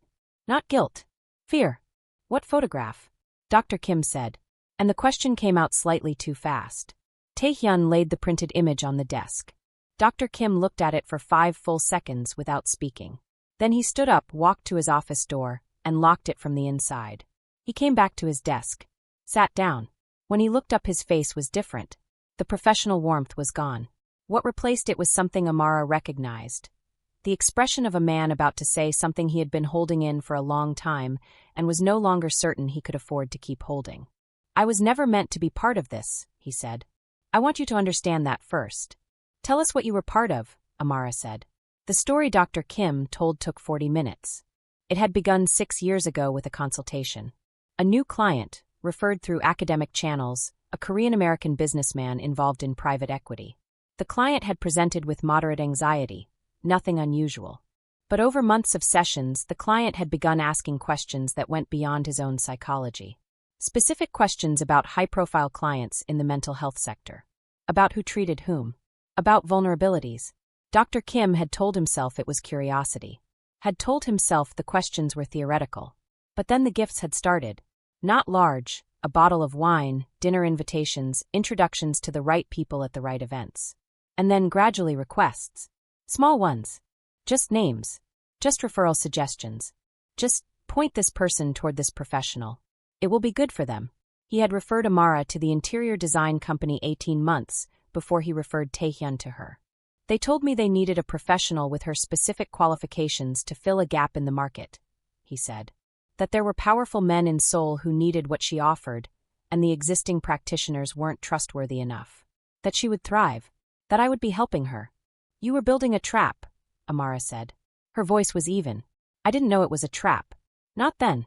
Not guilt. Fear. What photograph? Dr. Kim said. And the question came out slightly too fast. Tae-hyun laid the printed image on the desk. Dr. Kim looked at it for 5 full seconds without speaking. Then he stood up, walked to his office door, and locked it from the inside. He came back to his desk. Sat down. When he looked up, his face was different. The professional warmth was gone. What replaced it was something Amara recognized. The expression of a man about to say something he had been holding in for a long time and was no longer certain he could afford to keep holding. I was never meant to be part of this, he said. I want you to understand that first. Tell us what you were part of, Amara said. The story Dr. Kim told took 40 minutes. It had begun 6 years ago with a consultation. A new client, referred through academic channels, a Korean-American businessman involved in private equity. The client had presented with moderate anxiety, nothing unusual. But over months of sessions, the client had begun asking questions that went beyond his own psychology. Specific questions about high-profile clients in the mental health sector. About who treated whom. About vulnerabilities. Dr. Kim had told himself it was curiosity. Had told himself the questions were theoretical. But then the gifts had started. Not large, a bottle of wine, dinner invitations, introductions to the right people at the right events. And then gradually requests. Small ones. Just names. Just referral suggestions. Just point this person toward this professional. It will be good for them. He had referred Amara to the interior design company 18 months before he referred Tae-hyun to her. They told me they needed a professional with her specific qualifications to fill a gap in the market, he said. That there were powerful men in Seoul who needed what she offered, and the existing practitioners weren't trustworthy enough. That she would thrive. That I would be helping her. You were building a trap, Amara said. Her voice was even. I didn't know it was a trap. Not then.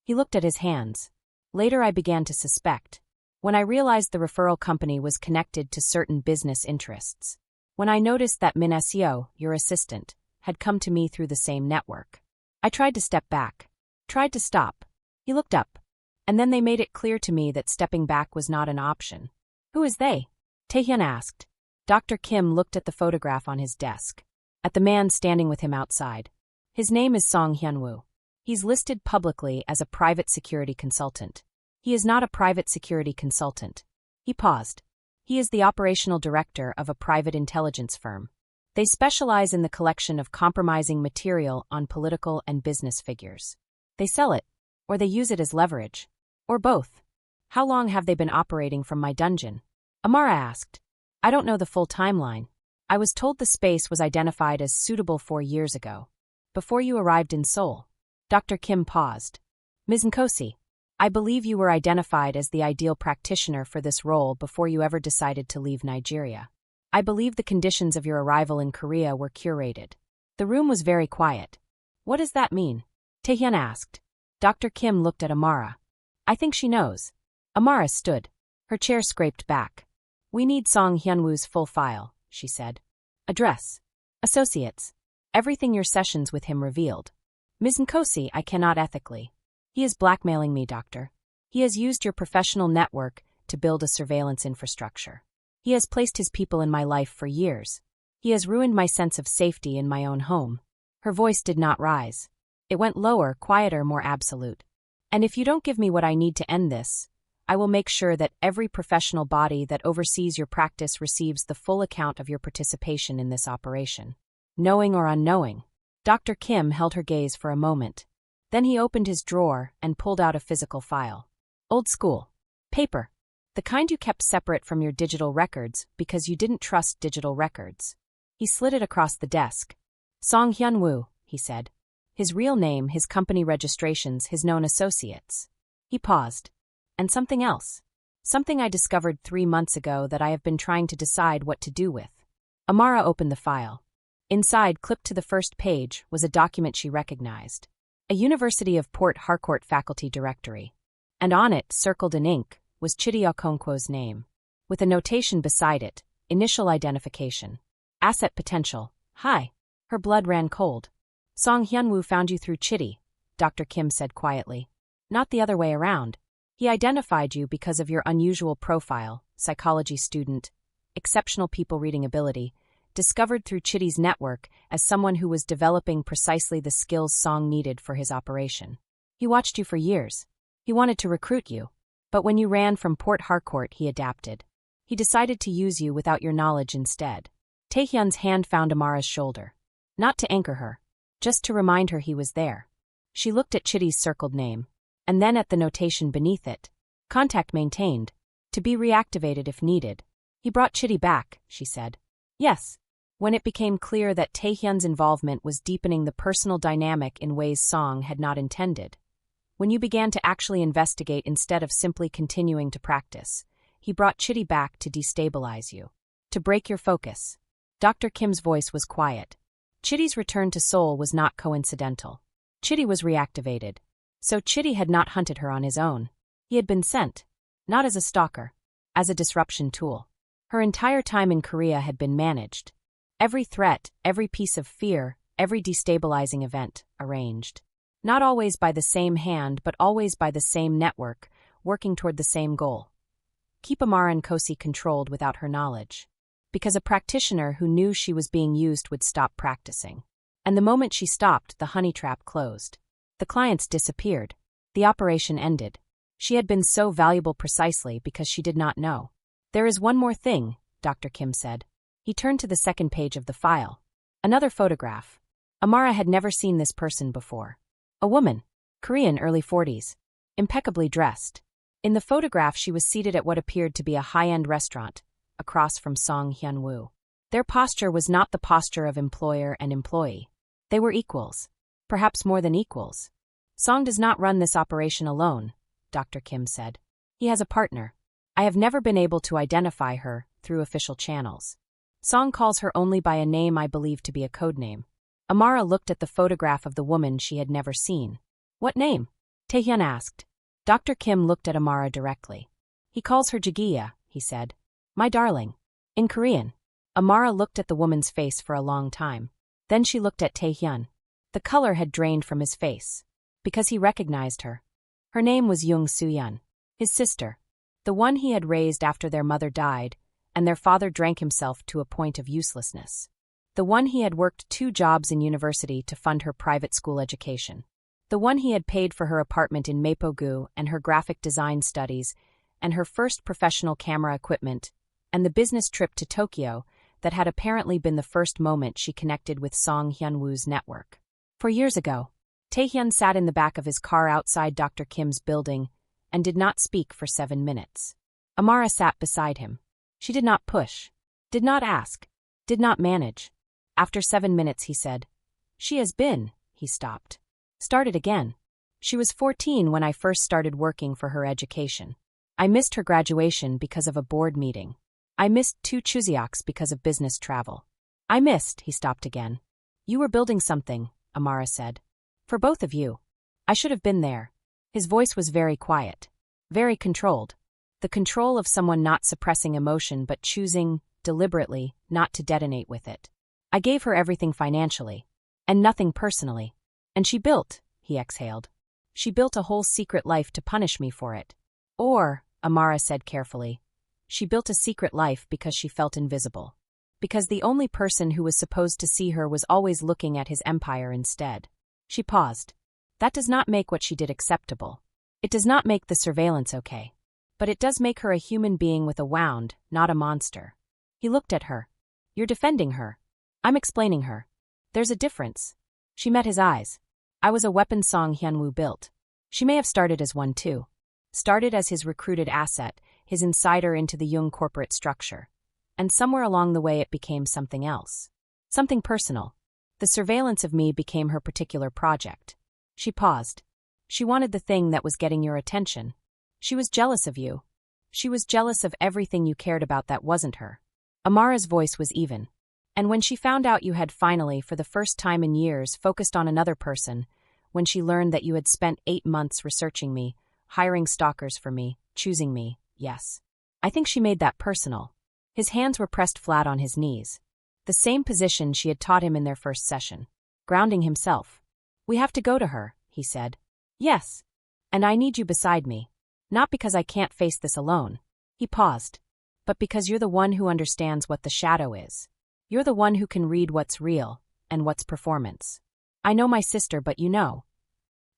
He looked at his hands. Later I began to suspect. When I realized the referral company was connected to certain business interests. When I noticed that Min-seo, your assistant, had come to me through the same network. I tried to step back. Tried to stop. He looked up. And then they made it clear to me that stepping back was not an option. Who is they? Tae-hyun asked. Dr. Kim looked at the photograph on his desk. At the man standing with him outside. His name is Song Hyun-woo. He's listed publicly as a private security consultant. He is not a private security consultant. He paused. He is the operational director of a private intelligence firm. They specialize in the collection of compromising material on political and business figures. They sell it, or they use it as leverage. Or both. How long have they been operating from my dungeon? Amara asked. I don't know the full timeline. I was told the space was identified as suitable 4 years ago. Before you arrived in Seoul. Dr. Kim paused. Ms. Nkosi, I believe you were identified as the ideal practitioner for this role before you ever decided to leave Nigeria. I believe the conditions of your arrival in Korea were curated. The room was very quiet. What does that mean? Tae-hyun asked. Dr. Kim looked at Amara. I think she knows. Amara stood. Her chair scraped back. We need Song Hyun-woo's full file, she said. Address. Associates. Everything your sessions with him revealed. Ms. Nkosi, I cannot ethically. He is blackmailing me, doctor. He has used your professional network to build a surveillance infrastructure. He has placed his people in my life for years. He has ruined my sense of safety in my own home. Her voice did not rise. It went lower, quieter, more absolute. And if you don't give me what I need to end this, I will make sure that every professional body that oversees your practice receives the full account of your participation in this operation. Knowing or unknowing. Dr. Kim held her gaze for a moment. Then he opened his drawer and pulled out a physical file. Old school. Paper. The kind you kept separate from your digital records because you didn't trust digital records. He slid it across the desk. Song Hyun-woo, he said. His real name, his company registrations, his known associates. He paused. And something else. Something I discovered 3 months ago that I have been trying to decide what to do with. Amara opened the file. Inside, clipped to the first page, was a document she recognized. A University of Port Harcourt faculty directory. And on it, circled in ink, was Chidi Okonkwo's name. With a notation beside it, initial identification. Asset potential, high. Her blood ran cold. Song Hyun-woo found you through Chidi, Dr. Kim said quietly. Not the other way around. He identified you because of your unusual profile, psychology student, exceptional people-reading ability, discovered through Chidi's network as someone who was developing precisely the skills Song needed for his operation. He watched you for years. He wanted to recruit you. But when you ran from Port Harcourt, he adapted. He decided to use you without your knowledge instead. Tae-hyun's hand found Amara's shoulder. Not to anchor her, just to remind her he was there. She looked at Chidi's circled name, and then at the notation beneath it. Contact maintained. To be reactivated if needed. He brought Chidi back, she said. Yes. When it became clear that Tae-hyun's involvement was deepening the personal dynamic in ways Song had not intended. When you began to actually investigate instead of simply continuing to practice, he brought Chidi back to destabilize you. To break your focus. Dr. Kim's voice was quiet. Chidi's return to Seoul was not coincidental. Chidi was reactivated. So Chidi had not hunted her on his own. He had been sent. Not as a stalker. As a disruption tool. Her entire time in Korea had been managed. Every threat, every piece of fear, every destabilizing event, arranged. Not always by the same hand but always by the same network, working toward the same goal. Keep Amara Nkosi controlled without her knowledge. Because a practitioner who knew she was being used would stop practicing. And the moment she stopped, the honeytrap closed. The clients disappeared. The operation ended. She had been so valuable precisely because she did not know. There is one more thing, Dr. Kim said. He turned to the second page of the file. Another photograph. Amara had never seen this person before. A woman. Korean, early 40s. Impeccably dressed. In the photograph she was seated at what appeared to be a high-end restaurant, across from Song Hyun-woo. Their posture was not the posture of employer and employee. They were equals. Perhaps more than equals. Song does not run this operation alone, Dr. Kim said. He has a partner. I have never been able to identify her through official channels. Song calls her only by a name I believe to be a codename. Amara looked at the photograph of the woman she had never seen. What name? Tae-hyun asked. Dr. Kim looked at Amara directly. He calls her Jagiya, he said. My darling. In Korean. Amara looked at the woman's face for a long time. Then she looked at Tae-hyun. The color had drained from his face. Because he recognized her. Her name was Jung Soo-Yeon. His sister. The one he had raised after their mother died, and their father drank himself to a point of uselessness. The one he had worked 2 jobs in university to fund her private school education. The one he had paid for her apartment in Mapogu and her graphic design studies, and her first professional camera equipment, and the business trip to Tokyo that had apparently been the first moment she connected with Song Hyun-woo's network. 4 years ago, Tae-hyun sat in the back of his car outside Dr. Kim's building and did not speak for 7 minutes. Amara sat beside him. She did not push, did not ask, did not manage. After 7 minutes he said, She has been, he stopped. Started again. She was 14 when I first started working for her education. I missed her graduation because of a board meeting. I missed 2 Chuseoks because of business travel. I missed, he stopped again. You were building something, Amara said. For both of you. I should have been there. His voice was very quiet. Very controlled. The control of someone not suppressing emotion but choosing, deliberately, not to detonate with it. I gave her everything financially. And nothing personally. And she built, he exhaled. She built a whole secret life to punish me for it. Or, Amara said carefully, she built a secret life because she felt invisible. Because the only person who was supposed to see her was always looking at his empire instead. She paused. That does not make what she did acceptable. It does not make the surveillance okay. But it does make her a human being with a wound, not a monster. He looked at her. You're defending her. I'm explaining her. There's a difference. She met his eyes. I was a weapon Song Hyun-woo built. She may have started as one too. Started as his recruited asset, his insider into the Jung corporate structure. And somewhere along the way it became something else. Something personal. The surveillance of me became her particular project. She paused. She wanted the thing that was getting your attention. She was jealous of you. She was jealous of everything you cared about that wasn't her. Amara's voice was even. And when she found out you had finally, for the first time in years, focused on another person, when she learned that you had spent 8 months researching me, hiring stalkers for me, choosing me, yes. I think she made that personal. His hands were pressed flat on his knees. The same position she had taught him in their first session. grounding himself. "We have to go to her," he said. "Yes. And I need you beside me. Not because I can't face this alone." He paused. "But because you're the one who understands what the shadow is. You're the one who can read what's real and what's performance. I know my sister, but you know."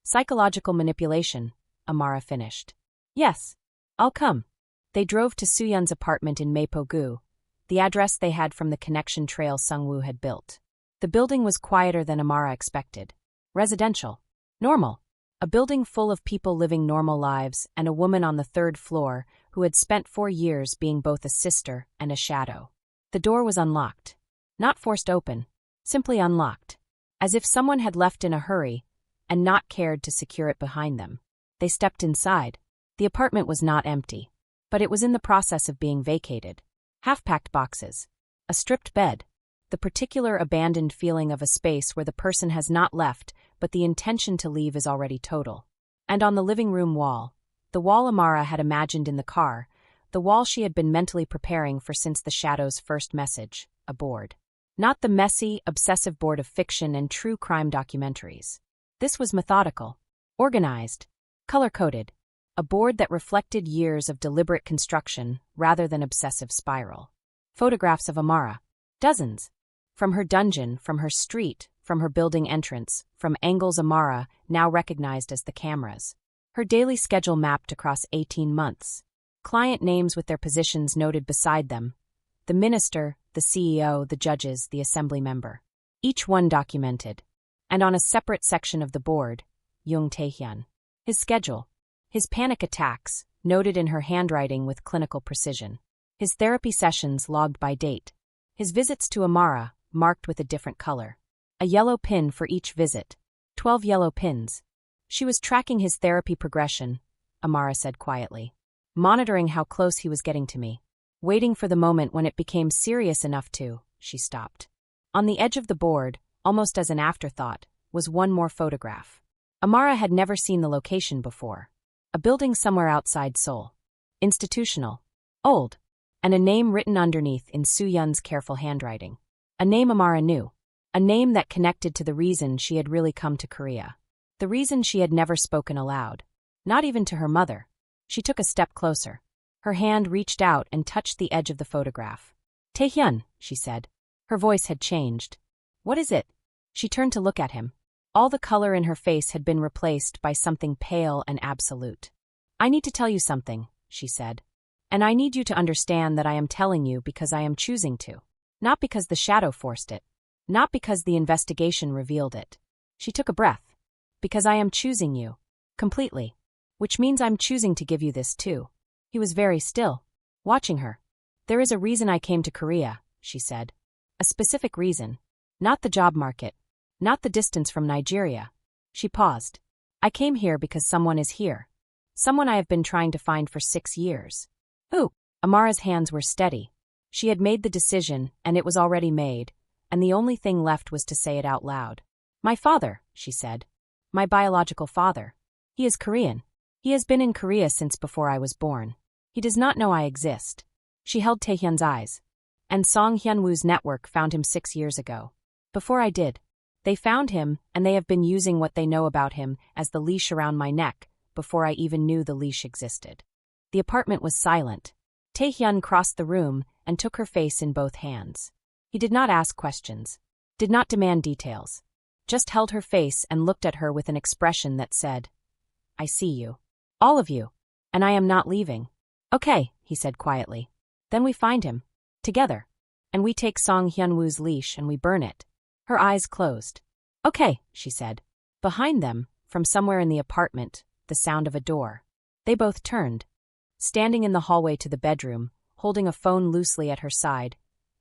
"Psychological manipulation," Amara finished. "Yes. I'll come." They drove to Soo-Yeon's apartment in Mapo-gu, the address they had from the connection trail Sung-woo had built. The building was quieter than Amara expected. Residential. Normal. A building full of people living normal lives, and a woman on the third floor who had spent 4 years being both a sister and a shadow. The door was unlocked. Not forced open. Simply unlocked. As if someone had left in a hurry and not cared to secure it behind them. They stepped inside. The apartment was not empty. But it was in the process of being vacated. Half-packed boxes. A stripped bed. The particular abandoned feeling of a space where the person has not left, but the intention to leave is already total. And on the living room wall, the wall Amara had imagined in the car, the wall she had been mentally preparing for since the shadow's first message, a board. Not the messy, obsessive board of fiction and true crime documentaries. This was methodical, organized, color-coded. A board that reflected years of deliberate construction rather than obsessive spiral. Photographs of Amara. Dozens. From her dungeon, from her street, from her building entrance, from angles Amara now recognized as the cameras. Her daily schedule mapped across 18 months. Client names with their positions noted beside them. The minister, the CEO, the judges, the assembly member. Each one documented. And on a separate section of the board, Jung Tae-hyun. His schedule. His panic attacks, noted in her handwriting with clinical precision. His therapy sessions logged by date. His visits to Amara, marked with a different color. A yellow pin for each visit. 12 yellow pins. She was tracking his therapy progression, Amara said quietly. Monitoring how close he was getting to me. Waiting for the moment when it became serious enough to, she stopped. On the edge of the board, almost as an afterthought, was one more photograph. Amara had never seen the location before. A building somewhere outside Seoul. Institutional. Old. And a name written underneath in Soo-Yeon's careful handwriting. A name Amara knew. A name that connected to the reason she had really come to Korea. The reason she had never spoken aloud. Not even to her mother. She took a step closer. Her hand reached out and touched the edge of the photograph. "Tae-hyun," she said. Her voice had changed. "What is it?" She turned to look at him. All the color in her face had been replaced by something pale and absolute. "I need to tell you something," she said. "And I need you to understand that I am telling you because I am choosing to. Not because the shadow forced it. Not because the investigation revealed it." She took a breath. "Because I am choosing you. Completely. Which means I'm choosing to give you this too." He was very still, watching her. "There is a reason I came to Korea," she said. "A specific reason. Not the job market. Not the distance from Nigeria." She paused. "I came here because someone is here. Someone I have been trying to find for 6 years. Who?" Amara's hands were steady. She had made the decision, and it was already made, and the only thing left was to say it out loud. "My father," she said. "My biological father. He is Korean. He has been in Korea since before I was born. He does not know I exist." She held Tae-hyun's eyes. "And Song Hyun-woo's network found him 6 years ago. Before I did. They found him, and they have been using what they know about him as the leash around my neck before I even knew the leash existed." The apartment was silent. Tae-hyun crossed the room and took her face in both hands. He did not ask questions. Did not demand details. Just held her face and looked at her with an expression that said, "I see you. All of you. And I am not leaving." "Okay," he said quietly. "Then we find him. Together. And we take Song Hyun-woo's leash and we burn it." Her eyes closed. "Okay," she said. Behind them, from somewhere in the apartment, the sound of a door. They both turned. Standing in the hallway to the bedroom, holding a phone loosely at her side,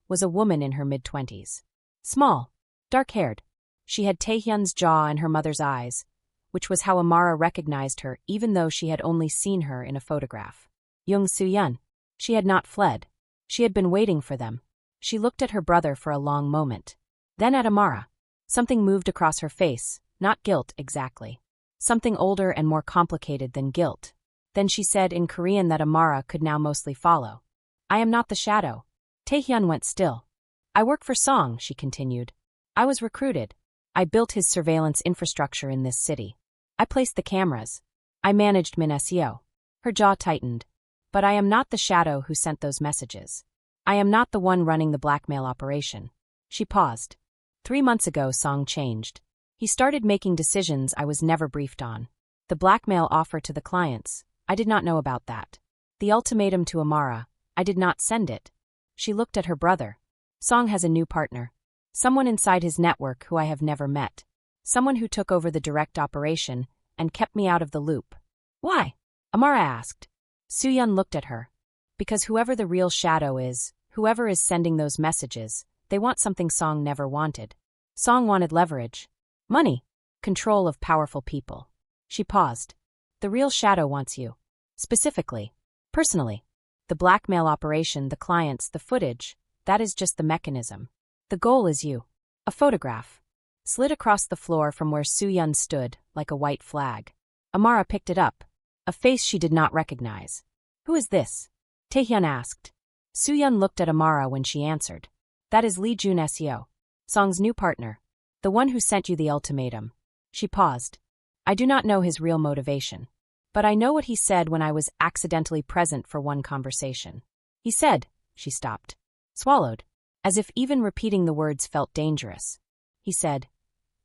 was a woman in her mid-20s. Small, dark-haired. She had Tae-hyun's jaw and her mother's eyes, which was how Amara recognized her even though she had only seen her in a photograph. Jung Soo-Yeon. She had not fled. She had been waiting for them. She looked at her brother for a long moment. Then at Amara. Something moved across her face, not guilt exactly. Something older and more complicated than guilt. Then she said in Korean that Amara could now mostly follow. "I am not the shadow." Tae-hyun went still. "I work for Song," she continued. "I was recruited. I built his surveillance infrastructure in this city. I placed the cameras. I managed Min-seo. Her jaw tightened. But I am not the shadow who sent those messages. I am not the one running the blackmail operation. She paused. 3 months ago, Song changed. He started making decisions I was never briefed on. The blackmail offer to the clients, I did not know about that. The ultimatum to Amara, I did not send it. She looked at her brother. Song has a new partner. Someone inside his network who I have never met. Someone who took over the direct operation and kept me out of the loop. Why? Amara asked. Soo-Yeon looked at her. Because whoever the real shadow is, whoever is sending those messages, they want something Song never wanted. Song wanted leverage. Money. Control of powerful people. She paused. The real shadow wants you. Specifically. Personally. The blackmail operation, the clients, the footage, that is just the mechanism. The goal is you. A photograph. Slid across the floor from where Soo-Yeon stood, like a white flag. Amara picked it up. A face she did not recognize. Who is this? Tae-hyun asked. Soo-Yeon looked at Amara when she answered. That is Lee Jun-seo, Song's new partner. The one who sent you the ultimatum. She paused. I do not know his real motivation. But I know what he said when I was accidentally present for one conversation. He said, she stopped. Swallowed. As if even repeating the words felt dangerous. He said,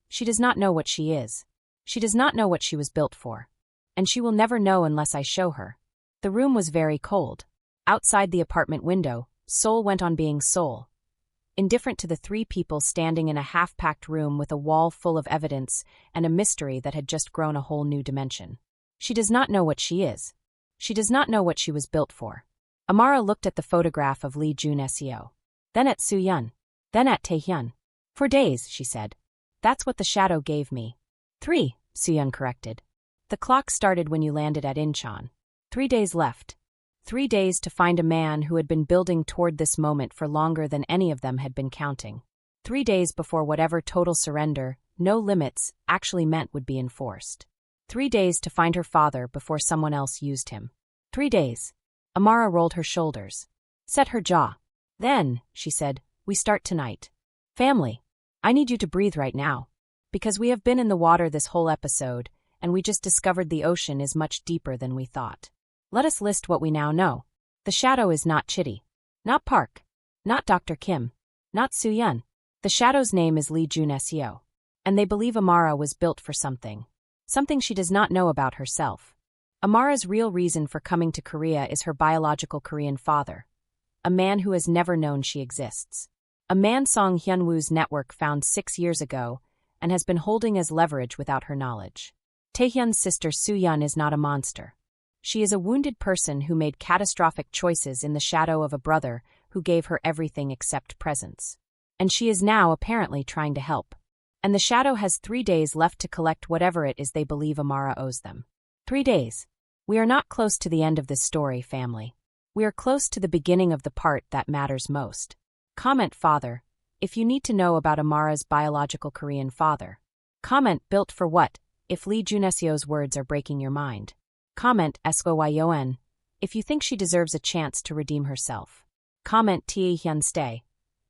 she does not know what she is. She does not know what she was built for. And she will never know unless I show her. The room was very cold. Outside the apartment window, Seoul went on being Seoul. Indifferent to the 3 people standing in a half-packed room with a wall full of evidence and a mystery that had just grown a whole new dimension. She does not know what she is. She does not know what she was built for. Amara looked at the photograph of Lee Jun-seo. Then at Soo-Yeon. Then at Tae-hyun. For days, she said. That's what the shadow gave me. 3, Soo-Yeon corrected. The clock started when you landed at Incheon. 3 days left. 3 days to find a man who had been building toward this moment for longer than any of them had been counting. 3 days before whatever total surrender, no limits, actually meant would be enforced. 3 days to find her father before someone else used him. 3 days. Amara rolled her shoulders. Set her jaw. Then, she said, we start tonight. Family. I need you to breathe right now. Because we have been in the water this whole episode, and we just discovered the ocean is much deeper than we thought. Let us list what we now know. The shadow is not Chidi. Not Park. Not Dr. Kim. Not Soo-Yeon. The shadow's name is Lee Jun-seo. And they believe Amara was built for something. Something she does not know about herself. Amara's real reason for coming to Korea is her biological Korean father. A man who has never known she exists. A man Song Hyun-woo's network found 6 years ago and has been holding as leverage without her knowledge. Taehyun's sister Soo-Yeon is not a monster. She is a wounded person who made catastrophic choices in the shadow of a brother who gave her everything except presence. And she is now apparently trying to help. And the shadow has 3 days left to collect whatever it is they believe Amara owes them. 3 days. We are not close to the end of this story, family. We are close to the beginning of the part that matters most. Comment father, if you need to know about Amara's biological Korean father. Comment built for what, if Lee Jun-seo's words are breaking your mind. Comment Song, if you think she deserves a chance to redeem herself. Comment Tae-hyun stay,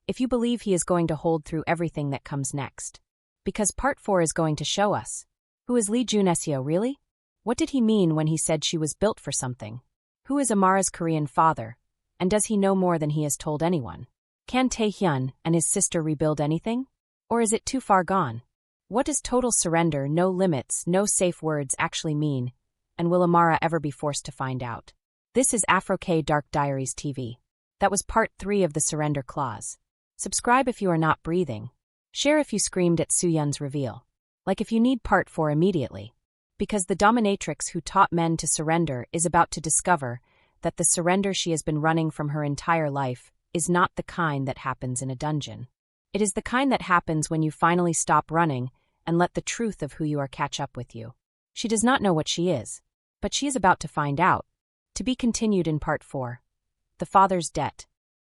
if you believe he is going to hold through everything that comes next. Because part 4 is going to show us. Who is Lee Jun-seo really? What did he mean when he said she was built for something? Who is Amara's Korean father? And does he know more than he has told anyone? Can Tae-hyun and his sister rebuild anything? Or is it too far gone? What does total surrender, no limits, no safe words actually mean? And will Amara ever be forced to find out? This is Afro-K Dark Diaries TV. That was part 3 of the surrender clause. Subscribe if you are not breathing. Share if you screamed at Soo-Yeon's reveal. Like if you need part 4 immediately. Because the dominatrix who taught men to surrender is about to discover that the surrender she has been running from her entire life is not the kind that happens in a dungeon. It is the kind that happens when you finally stop running and let the truth of who you are catch up with you. She does not know what she is, but she is about to find out. To be continued in part 4. The Father's Debt.